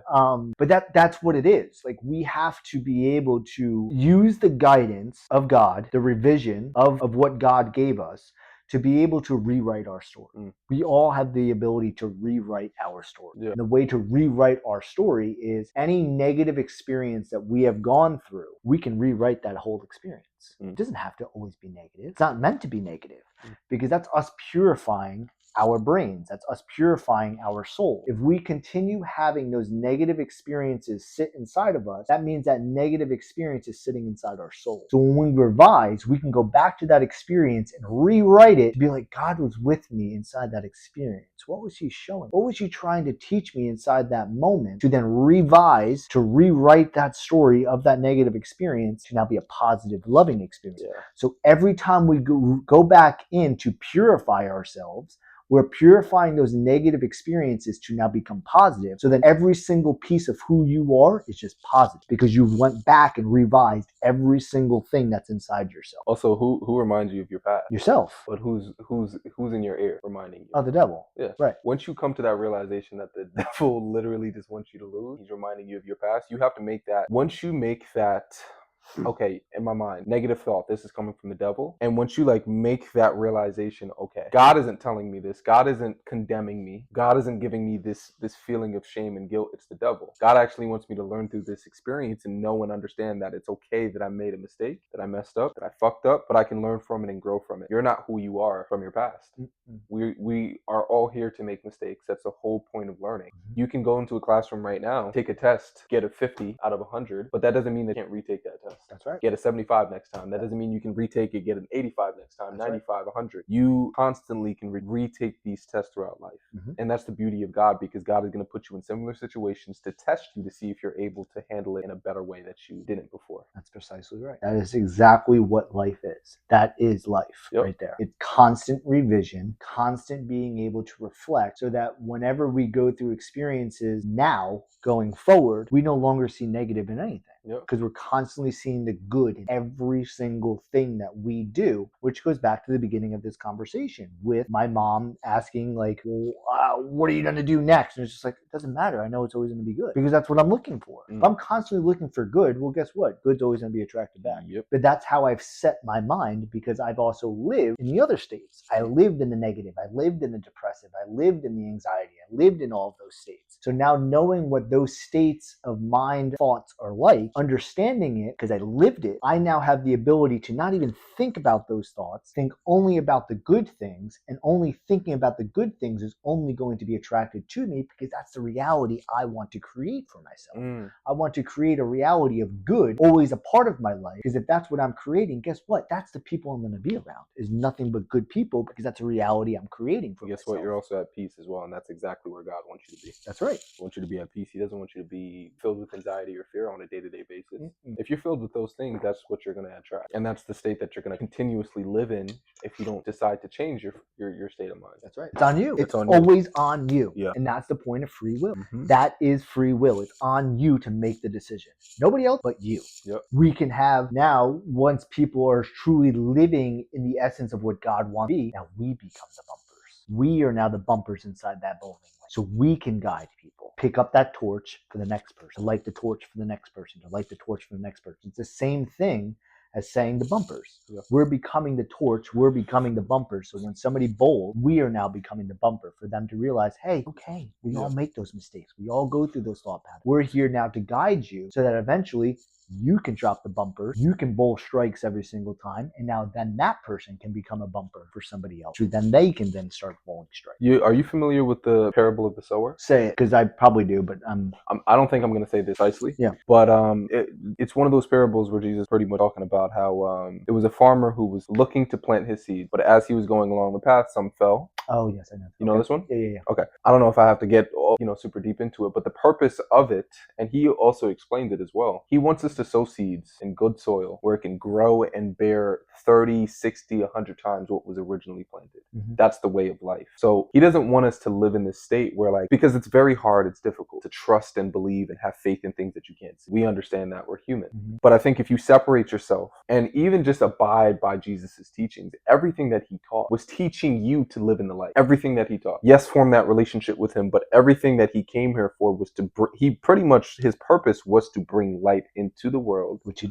But that's what it is. Like, we have to be able to use the guidance of God, the revision of what God gave us, to be able to rewrite our story. We all have the ability to rewrite our story. Yeah. And the way to rewrite our story is any negative experience that we have gone through, we can rewrite that whole experience. It doesn't have to always be negative. It's not meant to be negative because that's us purifying our brains. That's us purifying our soul. If we continue having those negative experiences sit inside of us, that means that negative experience is sitting inside our soul. So when we revise, we can go back to that experience and rewrite it to be like, God was with me inside that experience. What was he showing? What was he trying to teach me inside that moment, to then revise, to rewrite that story of that negative experience to now be a positive, loving experience. Yeah. So every time we go back in to purify ourselves, we're purifying those negative experiences to now become positive. So then every single piece of who you are is just positive because you went back and revised every single thing that's inside yourself. Also, who reminds you of your past? Yourself. But who's in your ear reminding you? Oh, the devil. Yeah. Right. Once you come to that realization that the devil literally just wants you to lose, he's reminding you of your past. You have to make that. Once you make that, okay, in my mind, negative thought, this is coming from the devil. And once you like make that realization, okay, God isn't telling me this. God isn't condemning me. God isn't giving me this feeling of shame and guilt. It's the devil. God actually wants me to learn through this experience and know and understand that it's okay that I made a mistake, that I messed up, that I fucked up, but I can learn from it and grow from it. You're not who you are from your past. We are all here to make mistakes. That's the whole point of learning. You can go into a classroom right now, take a test, get a 50 out of 100, but that doesn't mean that you can't retake that test. That's right. Get a 75 next time. That doesn't mean you can retake it, get an 85 next time, That's 95, 100. You constantly can retake these tests throughout life. And that's the beauty of God, because God is going to put you in similar situations to test you to see if you're able to handle it in a better way that you didn't before. That's precisely right. That is exactly what life is. That is life right there. It's constant revision, constant being able to reflect so that whenever we go through experiences now going forward, we no longer see negative in anything. Because we're constantly seeing the good in every single thing that we do, which goes back to the beginning of this conversation with my mom asking, like, well, what are you going to do next? And it's just like, it doesn't matter. I know it's always going to be good because that's what I'm looking for. If I'm constantly looking for good, well, guess what? Good's always going to be attracted back. But that's how I've set my mind, because I've also lived in the other states. I lived in the negative. I lived in the depressive. I lived in the anxiety. I lived in all of those states. So now knowing what those states of mind thoughts are like, understanding it because I lived it, I now have the ability to not even think about those thoughts, think only about the good things, and only thinking about the good things is only going to be attracted to me because that's the reality I want to create for myself. I want to create a reality of good always a part of my life, because if that's what I'm creating, guess what? That's the people I'm going to be around, is nothing but good people, because that's a reality I'm creating for Guess myself. what? You're also at peace as well, and that's exactly where God wants you to be. That's right. He wants you to be at peace. He doesn't want you to be filled with anxiety or fear on a day-to-day basis. If you're filled with those things, that's what you're going to attract, and that's the state that you're going to continuously live in if you don't decide to change your state of mind. That's right. It's on you. It's on you. always on you. Yeah. And that's the point of free will. That is free will. It's on you to make the decision. Nobody else but you. Yep. We can have now, once people are truly living in the essence of what God wants to be, now we become the bumpers. We are now the bumpers inside that bowling lane. So we can guide people. Pick up that torch for the next person. To light the torch for the next person. To light the torch for the next person. It's the same thing as saying the bumpers. Yeah. We're becoming the torch, we're becoming the bumper. So when somebody bowls, we are now becoming the bumper for them to realize, hey, okay, we all make those mistakes. We all go through those thought patterns. We're here now to guide you so that eventually you can drop the bumper, you can bowl strikes every single time, and now then that person can become a bumper for somebody else. So then they can then start bowling strikes. Are you familiar with the parable of the sower? Say it, because I probably do, but I don't think I'm going to say this precisely. Yeah. But it's one of those parables where Jesus is pretty much talking about how it was a farmer who was looking to plant his seed, but as he was going along the path, some fell. Oh, yes, I know. You know this one? Yeah. Okay. I don't know if I have to get super deep into it, but the purpose of it, and he also explained it as well. He wants us to sow seeds in good soil where it can grow and bear 30, 60, 100 times what was originally planted. That's the way of life. So he doesn't want us to live in this state where, because it's very hard, it's difficult to trust and believe and have faith in things that you can't see. We understand that we're human. But I think if you separate yourself and even just abide by Jesus's teachings, everything that he taught was teaching you to live in the light. Everything that he taught. Yes, form that relationship with him, but everything that he came here for was to his purpose was to bring light into the world, which he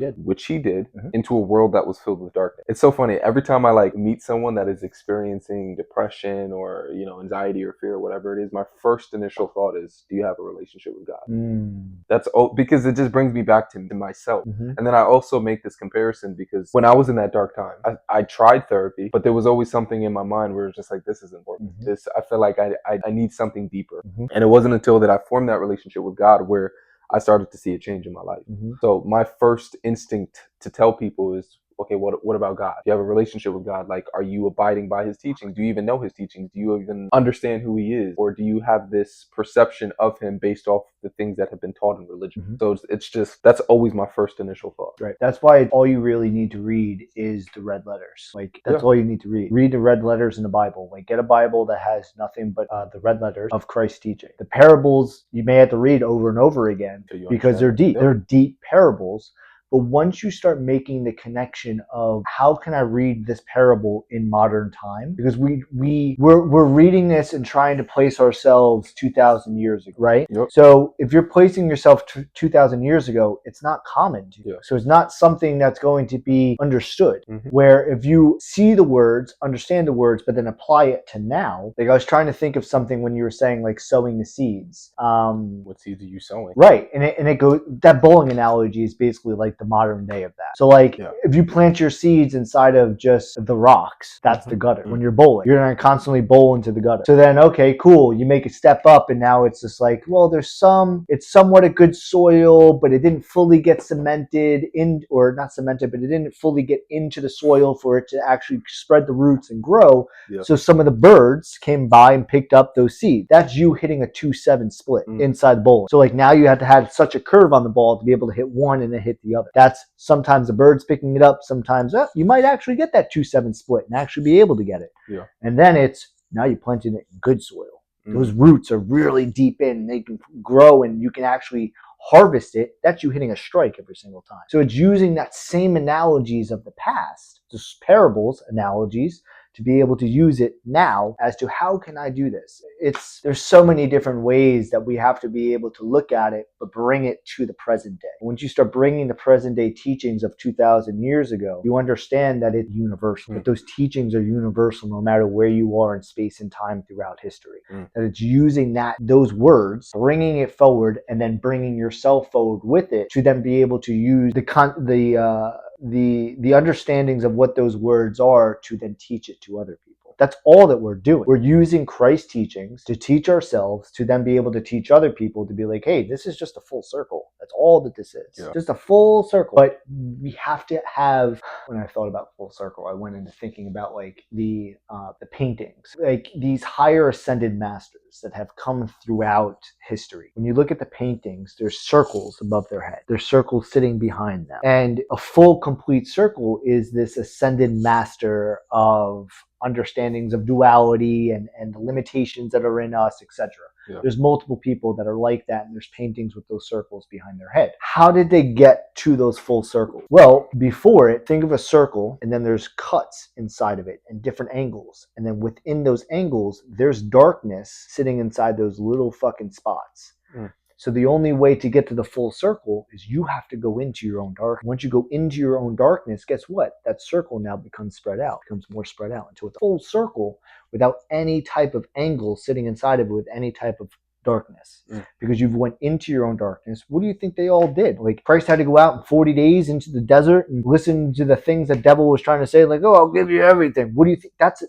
did, into a world that was filled with darkness. It's so funny. Every time I meet someone that is experiencing depression or anxiety or fear or whatever it is, my first initial thought is, do you have a relationship with God? That's because it just brings me back to myself. And then I also make this comparison because when I was in that dark time, I tried therapy, but there was always something in my mind where it's just this is important. I feel like I need something deeper. And it wasn't until that I formed that relationship with God where I started to see a change in my life. So my first instinct to tell people is, okay, what about God? Do you have a relationship with God? Are you abiding by his teachings? Do you even know his teachings? Do you even understand who he is? Or do you have this perception of him based off the things that have been taught in religion? So it's just, that's always my first initial thought. Right. That's why all you really need to read is the red letters. That's all you need to read. Read the red letters in the Bible. Get a Bible that has nothing but the red letters of Christ's teaching. The parables you may have to read over and over again because they're deep. They're deep parables. But once you start making the connection of how can I read this parable in modern time, because we're reading this and trying to place ourselves 2,000 years ago, right? Yep. So if you're placing yourself 2,000 years ago, it's not common to you. Yeah. So it's not something that's going to be understood. Where if you see the words, understand the words, but then apply it to now, I was trying to think of something when you were saying sowing the seeds. What seeds are you sowing? Right, and it goes. That bowling analogy is basically the modern day of that. So if you plant your seeds inside of just the rocks, that's the gutter. When you're bowling, you're gonna constantly bowl into the gutter. So then, okay, cool, you make a step up, and now it's just it's somewhat a good soil, but it didn't fully get cemented in, or not cemented, but it didn't fully get into the soil for it to actually spread the roots and grow. So some of the birds came by and picked up those seeds. That's you hitting a 2-7 split inside bowling. So now you have to have such a curve on the ball to be able to hit one and then hit the other. That's sometimes the bird's picking it up. Sometimes you might actually get that 2-7 split and actually be able to get it. Yeah. And then now you planted it in good soil. Those roots are really deep in. They can grow and you can actually harvest it. That's you hitting a strike every single time. So it's using that same analogies of the past. just parables, analogies, to be able to use it now as to how can I do this. There's so many different ways that we have to be able to look at it, but bring it to the present day. Once you start bringing the present day teachings of 2,000 years ago, you understand that it's universal, that those teachings are universal no matter where you are in space and time throughout history. That it's using those words, bringing it forward, and then bringing yourself forward with it to then be able to use the understandings of what those words are to then teach it to other people. That's all that we're doing. We're using Christ's teachings to teach ourselves, to then be able to teach other people, to be like, hey, this is just a full circle. That's all that this is. Yeah. Just a full circle. But we have to have, when I thought about full circle, I went into thinking about like the paintings, like these higher ascended masters that have come throughout history. When you look at the paintings, there's circles above their head. There's circles sitting behind them. And a full complete circle is this ascended master of understandings of duality and the limitations that are in us, etc. Yeah. There's multiple people that are like that, and there's paintings with those circles behind their head. How did they get to those full circles? Well, before it, think of a circle, and then there's cuts inside of it and different angles. And then within those angles, there's darkness sitting inside those little fucking spots. So the only way to get to the full circle is you have to go into your own darkness. Once you go into your own darkness, guess what? That circle now becomes spread out, becomes more spread out until it's a full circle without any type of angle sitting inside of it with any type of darkness. Because you've went into your own darkness. What do you think they all did? Like Christ had to go out in 40 days into the desert and listen to the things the devil was trying to say, like, oh, I'll give you everything. What do you think? That's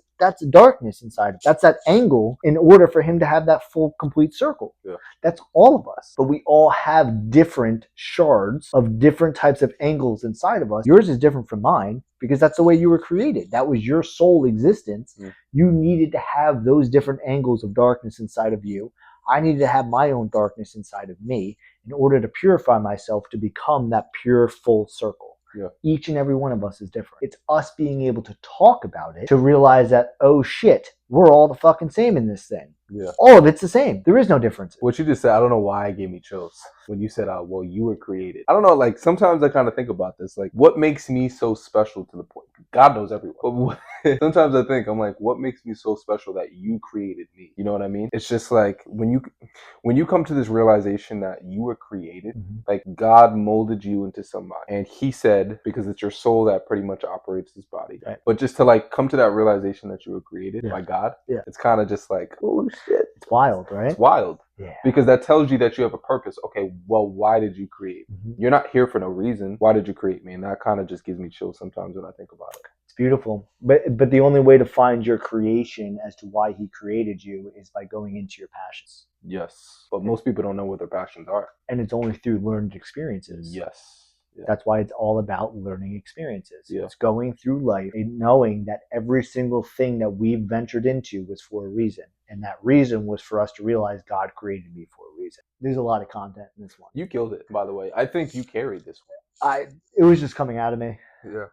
darkness inside of it. That's that angle in order for him to have that full complete circle. Yeah. That's all of us. But we all have different shards of different types of angles inside of us. Yours is different from mine because that's the way you were created. That was your soul existence. You needed to have those different angles of darkness inside of you. I needed to have my own darkness inside of me in order to purify myself to become that pure full circle. Yeah. Each and every one of us is different. It's us being able to talk about it to realize that, oh shit, we're all the fucking same in this thing. Yeah. All of it's the same. There is no difference. What you just said, I don't know why it gave me chills when you said, well, you were created. I don't know, like sometimes I kind of think about this, like what makes me so special to the point? God knows everyone. But sometimes I think, I'm like, what makes me so special that you created me? You know what I mean? It's just like when you come to this realization that you were created, like God molded you into somebody. And he said, because it's your soul that pretty much operates this body. Right. But just to like come to that realization that you were created by God, it's kind of just like, oh shit. It's wild, right? It's wild. Yeah. Because that tells you that you have a purpose. Okay, well, why did you create me? You're not here for no reason. Why did you create me? And that kind of just gives me chills sometimes when I think about it. It's beautiful. But the only way to find your creation as to why he created you is by going into your passions. Yes. But most people don't know what their passions are. And it's only through learned experiences. Yes. Yeah. That's why it's all about learning experiences. Yeah. It's going through life and knowing that every single thing that we've ventured into was for a reason. And that reason was for us to realize God created me for a reason. There's a lot of content in this one. You killed it, by the way. I think you carried this one. It was just coming out of me. Yeah.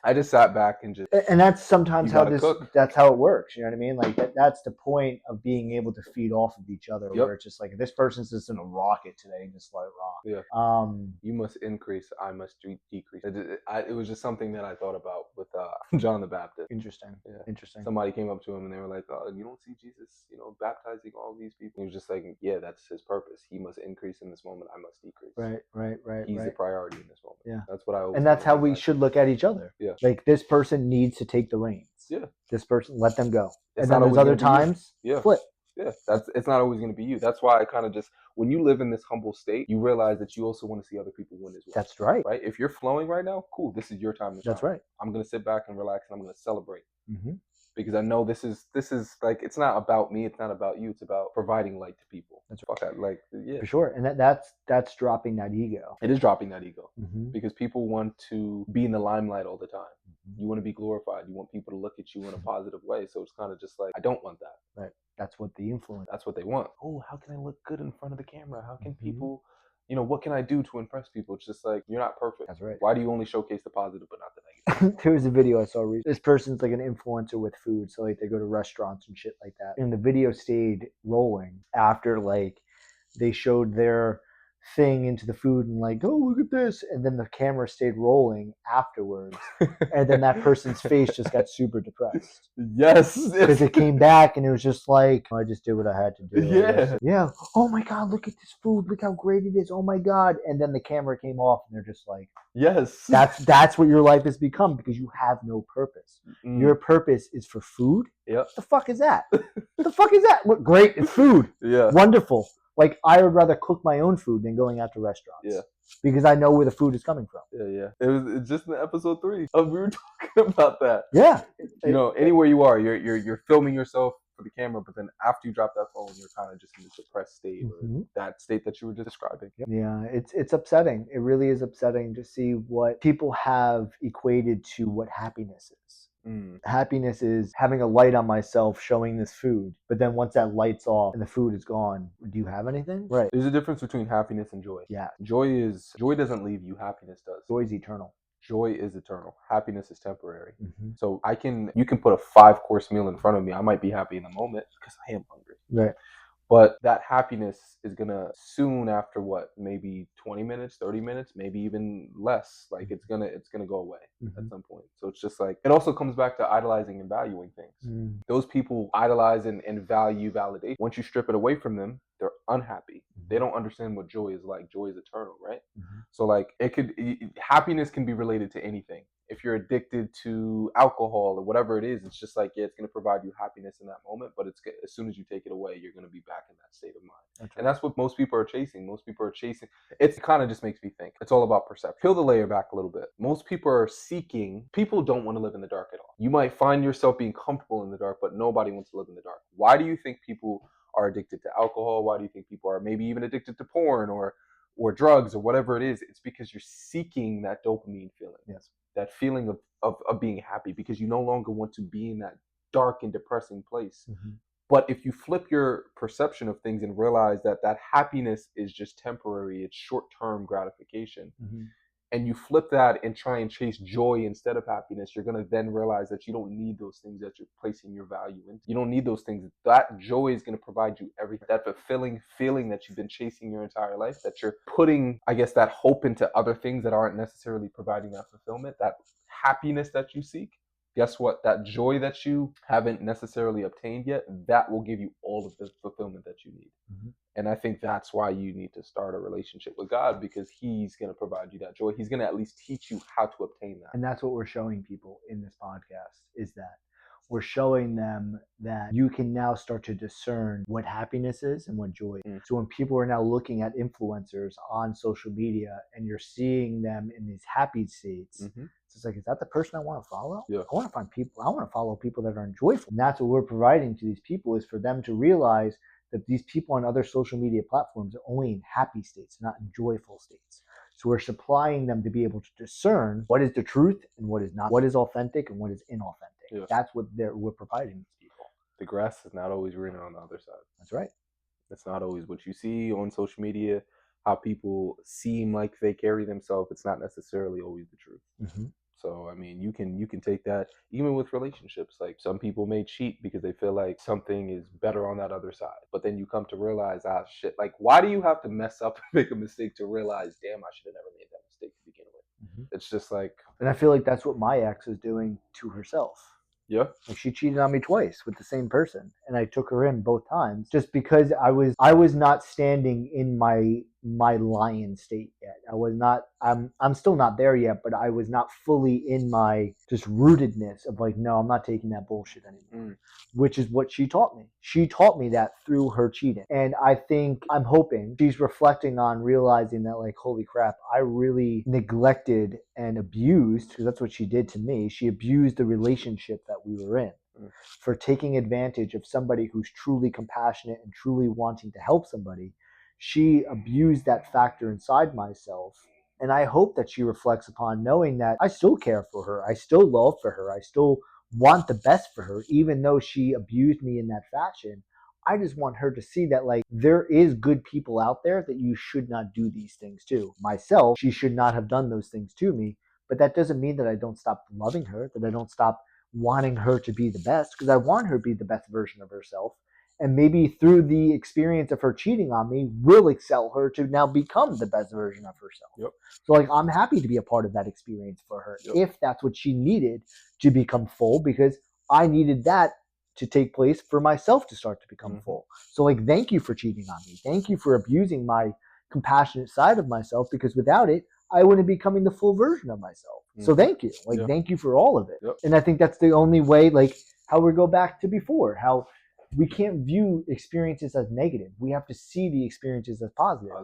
I just sat back and just. And that's sometimes that's how it works. You know what I mean? Like that's the point of being able to feed off of each other. Yep. Where it's just like, this person's just in a rocket today, just let it rock. Yeah. You must increase, I must decrease. It was just something that I thought about with John the Baptist. Interesting. Yeah. Interesting. Somebody came up to him and they were like, "Oh, you don't see Jesus, baptizing all these people." He was just like, "Yeah, that's his purpose. He must increase in this moment. I must decrease." Right. He's the priority in this moment. Yeah. That's what I always. And that's how we should look at each other. Yeah. Like this person needs to take the reins. Yeah. This person, let them go. It's and then there's other times, flip. Yeah. It's not always going to be you. That's why I kind of just, when you live in this humble state, you realize that you also want to see other people win as well. That's right. Right. If you're flowing right now, cool. This is your time to shine. That's right. I'm going to sit back and relax and I'm going to celebrate. Because I know this is like, it's not about me. It's not about you. It's about providing light to people. That's right. For sure. And that's dropping that ego. It is dropping that ego because people want to be in the limelight all the time. You want to be glorified. You want people to look at you in a positive way. So it's kind of just like, I don't want that. Right. That's what the influence. That's what they want. Oh, how can I look good in front of the camera? How can people, what can I do to impress people? It's just like, you're not perfect. That's right. Why do you only showcase the positive but not the negative? There was a video I saw recently. This person's like an influencer with food. So like they go to restaurants and shit like that. And the video stayed rolling after like they showed their thing into the food and like, oh, look at this. And then the camera stayed rolling afterwards. And then that person's face just got super depressed. Yes. Because it came back and it was just like, I just did what I had to do. Yeah. Yeah. Oh my God, look at this food. Look how great it is. Oh my God. And then the camera came off and they're just like, yes. That's what your life has become because you have no purpose. Your purpose is for food. Yep. What the fuck is that? What the fuck is that? What great, it's food. Yeah. Wonderful. Like I would rather cook my own food than going out to restaurants. Yeah. Because I know where the food is coming from. Yeah. It's just in episode 3. We were talking about that. Yeah. You know, anywhere you are, you're filming yourself for the camera, but then after you drop that phone, you're kind of just in this depressed state, or that state that you were just describing. Yeah, it's upsetting. It really is upsetting to see what people have equated to what happiness is. Happiness is having a light on myself showing this food, but then once that light's off and the food is gone, do you have anything? Right. There's a difference between happiness and joy. Yeah. Joy doesn't leave you, happiness does. Joy is eternal. Joy is eternal. Happiness is temporary. So you can put a 5-course meal in front of me. I might be happy in the moment because I am hungry. Right. But that happiness is gonna soon after maybe 20 minutes, 30 minutes, maybe even less. Like it's gonna go away at some point. So it's just like, it also comes back to idolizing and valuing things. Those people idolize and value validation. Once you strip it away from them, they're unhappy. They don't understand what joy is like. Joy is eternal, right? So like happiness can be related to anything. If you're addicted to alcohol or whatever it is, it's just like, yeah, it's going to provide you happiness in that moment, but it's as soon as you take it away, you're going to be back in that state of mind. And that's what most people are chasing. It kind of just makes me think. It's all about perception. Peel the layer back a little bit. Most people don't want to live in the dark at all. You might find yourself being comfortable in the dark, but nobody wants to live in the dark. Why do you think people are addicted to alcohol? Why do you think people are maybe even addicted to porn or drugs or whatever it is? It's because you're seeking that dopamine feeling. Yes. That feeling of being happy, because you no longer want to be in that dark and depressing place. But if you flip your perception of things and realize that happiness is just temporary, it's short-term gratification, and you flip that and try and chase joy instead of happiness, you're going to then realize that you don't need those things that you're placing your value in. You don't need those things. That joy is going to provide you everything. That fulfilling feeling that you've been chasing your entire life, that you're putting, I guess, that hope into other things that aren't necessarily providing that fulfillment, that happiness that you seek. Guess what? That joy that you haven't necessarily obtained yet, that will give you all of the fulfillment that you need. And I think that's why you need to start a relationship with God, because he's going to provide you that joy. He's going to at least teach you how to obtain that. And that's what we're showing people in this podcast, is that we're showing them that you can now start to discern what happiness is and what joy is. So when people are now looking at influencers on social media and you're seeing them in these happy states, it's just like, is that the person I want to follow? Yeah. I want to follow people that are joyful. And that's what we're providing to these people, is for them to realize that these people on other social media platforms are only in happy states, not in joyful states. So we're supplying them to be able to discern what is the truth and what is not, what is authentic and what is inauthentic. Yes. That's what we're providing these people. The grass is not always greener on the other side. That's right. It's not always what you see on social media, how people seem like they carry themselves. It's not necessarily always the truth. So, I mean, you can take that even with relationships. Like, some people may cheat because they feel like something is better on that other side. But then you come to realize, shit, like, why do you have to mess up and make a mistake to realize, damn, I should have never made that mistake to begin with? It's just like... And I feel like that's what my ex is doing to herself. Yeah. Like, she cheated on me twice with the same person, and I took her in both times just because I was not standing in my lion state yet. I was not. I'm still not there yet, but I was not fully in my just rootedness of like, no, I'm not taking that bullshit anymore. Which is what she taught me. She taught me that through her cheating, and I'm hoping she's reflecting on realizing that, like, holy crap, I really neglected and abused, because that's what she did to me. She abused the relationship that we were in for taking advantage of somebody who's truly compassionate and truly wanting to help somebody. She abused that factor inside myself. And I hope that she reflects upon knowing that I still care for her. I still love for her. I still want the best for her, even though she abused me in that fashion. I just want her to see that, like, there is good people out there that you should not do these things to. Myself, she should not have done those things to me. But that doesn't mean that I don't stop loving her, that I don't stop wanting her to be the best, because I want her to be the best version of herself. And maybe through the experience of her cheating on me will excel her to now become the best version of herself. Yep. So like I'm happy to be a part of that experience for her if that's what she needed to become full, because I needed that to take place for myself to start to become full. So like thank you for cheating on me. Thank you for abusing my compassionate side of myself, because without it I wouldn't be becoming the full version of myself. So thank you. Like thank you for all of it. And I think that's the only way, like how we go back to before, how we can't view experiences as negative. We have to see the experiences as positive.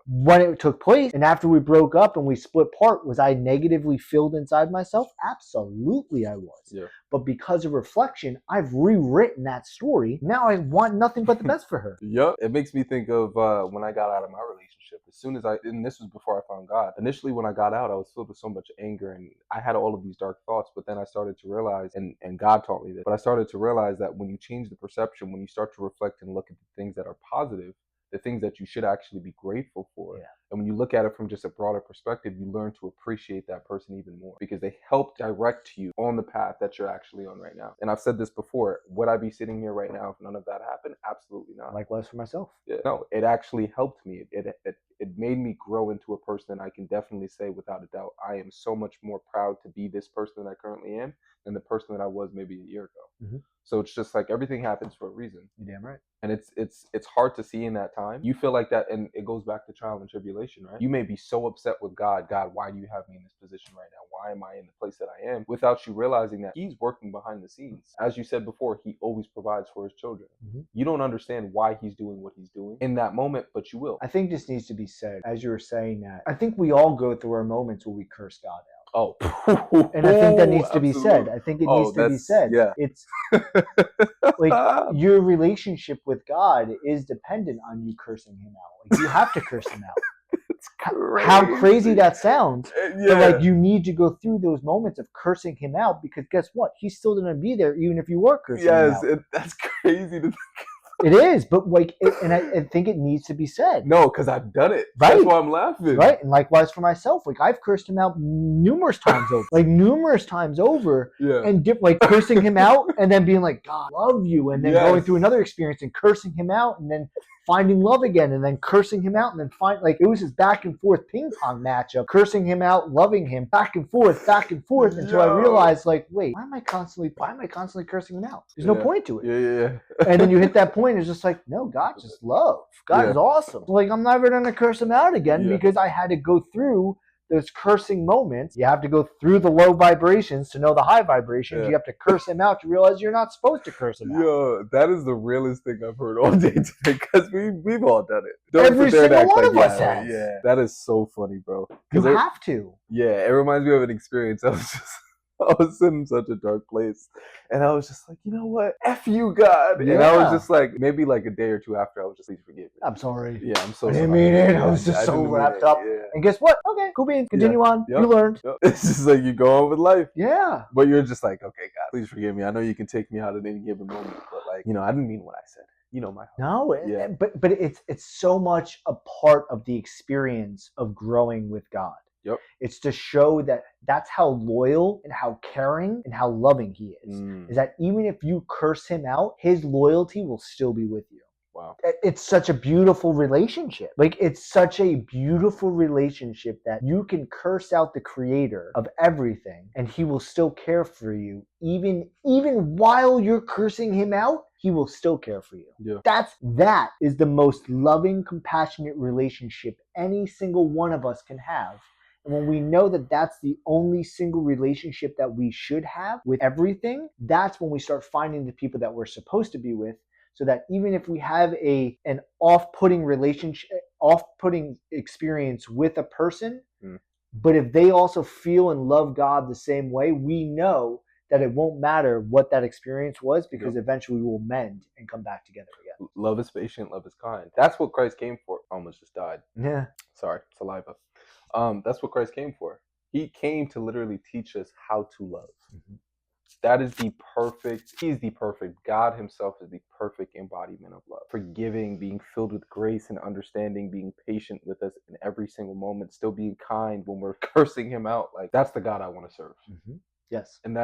When it took place and after we broke up and we split apart, was I negatively filled inside myself? Absolutely I was. But because of reflection, I've rewritten that story. Now I want nothing but the best for her. It makes me think of when I got out of my relationship. As soon as and this was before I found God. Initially, when I got out, I was filled with so much anger and I had all of these dark thoughts. But then I started to realize, and God taught me this, but I started to realize that when you change the perception, when you start to reflect and look at the things that are positive, the things that you should actually be grateful for. And when you look at it from just a broader perspective, you learn to appreciate that person even more because they help direct you on the path that you're actually on right now. And I've said this before, would I be sitting here right now if none of that happened? Absolutely not. Likewise for myself. No, it actually helped me. It made me grow into a person I can definitely say without a doubt, I am so much more proud to be this person that I currently am than the person that I was maybe a year ago. So it's just like everything happens for a reason. You're damn right. And it's hard to see in that time. You feel like that, and it goes back to trial and tribulation, right? You may be so upset with God, why do you have me in this position right now? Why am I in the place that I am? Without you realizing that he's working behind the scenes. As you said before, he always provides for his children. You don't understand why he's doing what he's doing in that moment, but you will. I think this needs to be said, as you were saying that. I think we all go through our moments where we curse God out. Oh, and I think that needs to be said. I think it needs to be said. It's like your relationship with God is dependent on you cursing him out. Like you have to curse him out. It's crazy. How crazy that sounds. But like you need to go through those moments of cursing him out, because guess what? He's still going to be there even if you were cursing him out. Yes, that's crazy to think. It is, but like, and I think it needs to be said. No, because I've done it. Right. That's why I'm laughing. Right, and likewise for myself. Like I've cursed him out numerous times over. And like cursing him out, and then being like, God, I love you, and then going through another experience and cursing him out, and then finding love again, and then cursing him out, and then like it was this back and forth ping pong match of cursing him out, loving him, back and forth, until I realized, like, wait, why am I constantly cursing him out? There's no point to it. And then you hit that point, it's just like, no, God just love. God is awesome. So like I'm never gonna curse him out again because I had to go through those cursing moments. You have to go through the low vibrations to know the high vibrations. You have to curse him out to realize you're not supposed to curse him out. Yo, that is the realest thing I've heard all day today, because we've all done it. Every single one of us has. Yeah, that is so funny, bro. You have to. Yeah, it reminds me of an experience. I was in such a dark place, and I was just like, you know what? F you, God. And I was just like, maybe like a day or two after, I was just, please forgive me. I'm sorry. Yeah, I'm so I sorry. didn't mean it. I was just so wrapped up. And guess what? Okay, cool beans. Continue on. You learned. It's just like you go on with life. Yeah. But you're just like, okay, God, please forgive me. I know you can take me out at any given moment, but like, you know, I didn't mean what I said. You know my heart. No, but it's so much a part of the experience of growing with God. It's to show that that's how loyal and how caring and how loving he is. Is that even if you curse him out, his loyalty will still be with you. Wow. It's such a beautiful relationship. Like it's such a beautiful relationship that you can curse out the creator of everything and he will still care for you. Even while you're cursing him out, he will still care for you. That is the most loving, compassionate relationship any single one of us can have. And when we know that that's the only single relationship that we should have with everything, that's when we start finding the people that we're supposed to be with, so that even if we have an off-putting experience with a person, but if they also feel and love God the same way, we know that it won't matter what that experience was, because eventually we will mend and come back together again. Love is patient, love is kind. That's what Christ came for. Almost just died. Yeah. Sorry, saliva. That's what Christ came for. He came to literally teach us how to love. That is he's the perfect, God himself is the perfect embodiment of love. Forgiving, being filled with grace and understanding, being patient with us in every single moment, still being kind when we're cursing him out. Like, that's the God I want to serve. Yes. And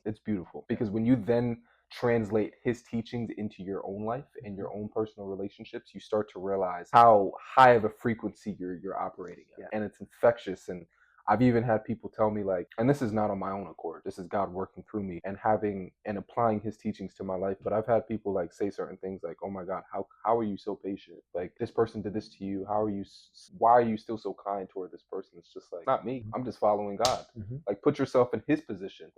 it's beautiful, because when you then translate his teachings into your own life and your own personal relationships, you start to realize how high of a frequency you're operating at. Yeah. And it's infectious. And I've even had people tell me, like, and this is not on my own accord, this is God working through me and having and applying his teachings to my life. But I've had people like say certain things like, oh my God, how are you so patient? Like, this person did this to you. Why are you still so kind toward this person? It's just like, not me. I'm just following God. Like, put yourself in his position.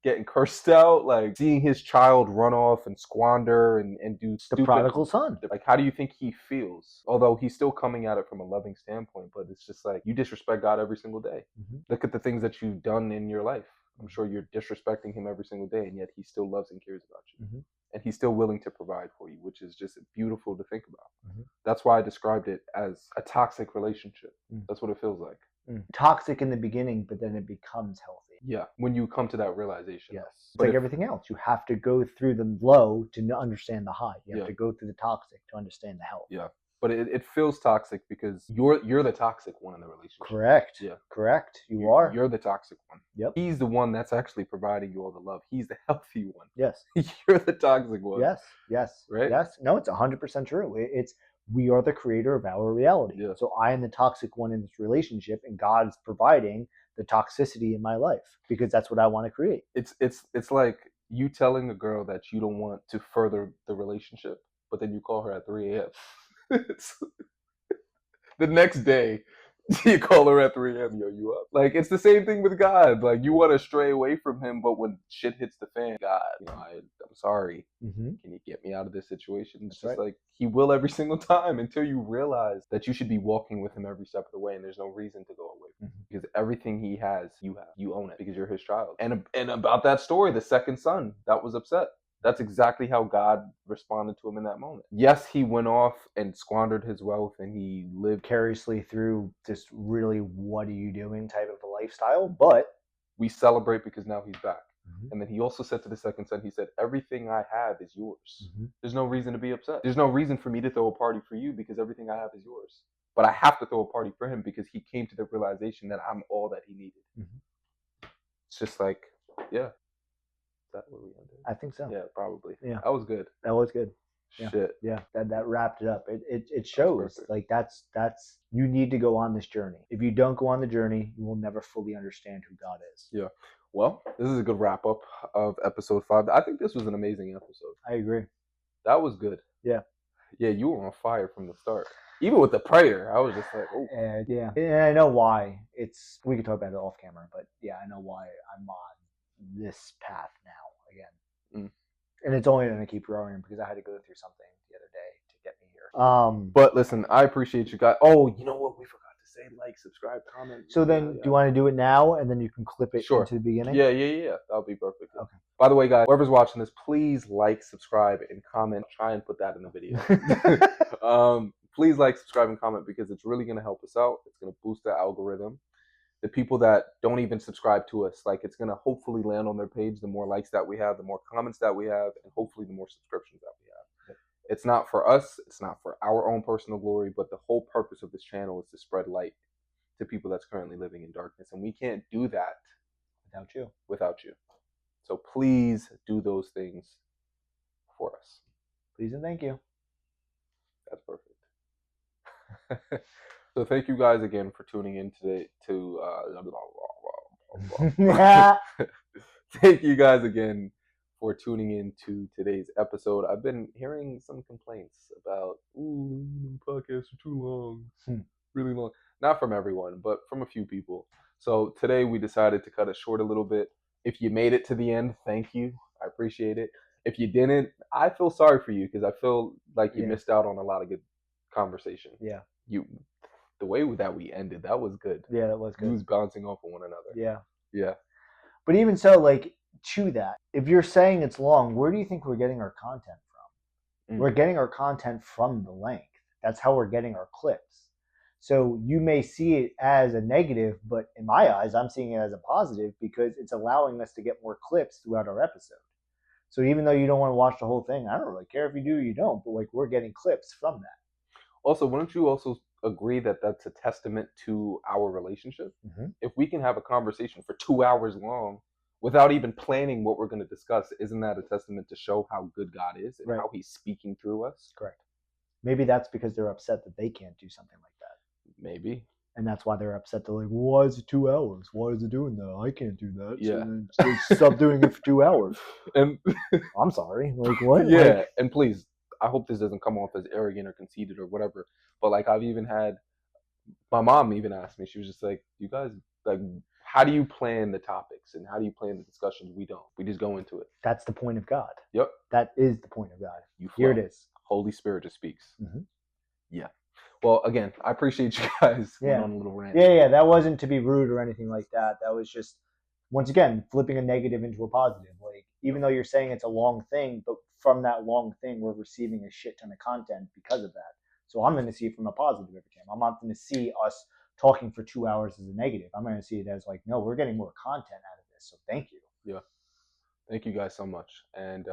Getting cursed out, like seeing his child run off and squander and do stupid. The prodigal son. Like, how do you think he feels? Although he's still coming at it from a loving standpoint, but it's just like, you disrespect God every single day. Look at the things that you've done in your life. I'm sure you're disrespecting him every single day, and yet he still loves and cares about you. And he's still willing to provide for you, which is just beautiful to think about. That's why I described it as a toxic relationship. That's what it feels like. Toxic in the beginning, but then it becomes healthy. Yeah, when you come to that realization. Yes. It's like everything else. You have to go through the low to understand the high. You have Yeah. to go through the toxic to understand the health. Yeah. But it feels toxic because you're the toxic one in the relationship. Correct. Yeah. Correct. You're the toxic one. Yep. He's the one that's actually providing you all the love. He's the healthy one. Yes. You're the toxic one. Yes. Yes. Right? Yes. No, it's 100% true. It's we are the creator of our reality. Yeah. So I am the toxic one in this relationship, and God is providing the toxicity in my life because that's what I want to create. It's like you telling a girl that you don't want to further the relationship, but then you call her at 3 a.m. The next day, you call her at 3 a.m. Yo, you up? Like, it's the same thing with God. Like, you want to stray away from him, but when shit hits the fan, God, I'm sorry. Can you get me out of this situation? It's just like, he will every single time until you realize that you should be walking with him every step of the way, and there's no reason to go away from him. Because everything he has, you have. You own it because you're his child. And about that story, the second son that was upset. That's exactly how God responded to him in that moment. Yes, he went off and squandered his wealth, and he lived vicariously through this really what are you doing type of a lifestyle, but we celebrate because now he's back. And then he also said to the second son, he said, everything I have is yours. There's no reason to be upset. There's no reason for me to throw a party for you because everything I have is yours. But I have to throw a party for him because he came to the realization that I'm all that he needed. It's just like, yeah. Is that where we ended? I think so. Yeah, probably. Yeah. That was good. That was good. Shit. Yeah. That wrapped it up. It shows like that's you need to go on this journey. If you don't go on the journey, you will never fully understand who God is. Yeah. Well, this is a good wrap up of episode 5. I think this was an amazing episode. I agree. That was good. Yeah. Yeah, you were on fire from the start. Even with the prayer, I was just like, oh. Yeah. And I know why. We could talk about it off camera, but yeah, I know why I'm on this path now again. And it's only going to keep growing because I had to go through something the other day to get me here. But listen, I appreciate you guys. Oh, you know what? We forgot to say like, subscribe, comment. So then, do you want to do it now and then you can clip it into the beginning? Yeah. That'll be perfect. Okay. By the way, guys, whoever's watching this, please like, subscribe, and comment. I'll try and put that in the video. Please like, subscribe, and comment because it's really going to help us out. It's going to boost the algorithm. The people that don't even subscribe to us, like, it's going to hopefully land on their page. The more likes that we have, the more comments that we have, and hopefully the more subscriptions that we have. It's not for us. It's not for our own personal glory, but the whole purpose of this channel is to spread light to people that's currently living in darkness. And we can't do that without you. So please do those things for us. Please and thank you. That's perfect. So thank you guys again for tuning in today to thank you guys again for tuning in to today's episode. I've been hearing some complaints about podcasts are too long. Really long. Not from everyone, but from a few people. So today we decided to cut it short a little bit. If you made it to the end, thank you. I appreciate it. If you didn't, I feel sorry for you because I feel like you missed out on a lot of good conversation. Yeah. The way that we ended, that was good. Yeah, that was good. We was bouncing off of one another. Yeah. But even so, like, to that, if you're saying it's long, where do you think we're getting our content from? We're getting our content from the length. That's how we're getting our clips. So you may see it as a negative, but in my eyes, I'm seeing it as a positive because it's allowing us to get more clips throughout our episode. So even though you don't want to watch the whole thing, I don't really care if you do or you don't, but like we're getting clips from that. Also, wouldn't you also agree that that's a testament to our relationship? If we can have a conversation for 2 hours long without even planning what we're going to discuss. Isn't that a testament to show how good God is and Right. how he's speaking through us? Correct. Maybe that's because they're upset that they can't do something like that. Maybe. And that's why they're upset. They're like, well, why is it 2 hours? Why is it doing that? I can't do that. Yeah. So then stop doing it for 2 hours. And I'm sorry. Like, what? yeah, Like, and please, I hope this doesn't come off as arrogant or conceited or whatever. But like, I've even had my mom even asked me. She was just like, "You guys, like, how do you plan the topics and how do you plan the discussions? We don't. We just go into it." that's the point of God. Yep. That is the point of God. You flow. Here it is. Holy Spirit just speaks. Mhm. Yeah. Well, again, I appreciate you guys Yeah. went on a little rant. Yeah. That wasn't to be rude or anything like that. That was just, once again, flipping a negative into a positive. Like, even though you're saying it's a long thing, but from that long thing, we're receiving a shit ton of content because of that. So I'm going to see it from a positive every time. I'm not going to see us talking for 2 hours as a negative. I'm going to see it as like, no, we're getting more content out of this. So thank you. Yeah. Thank you guys so much. And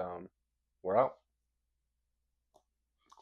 we're out.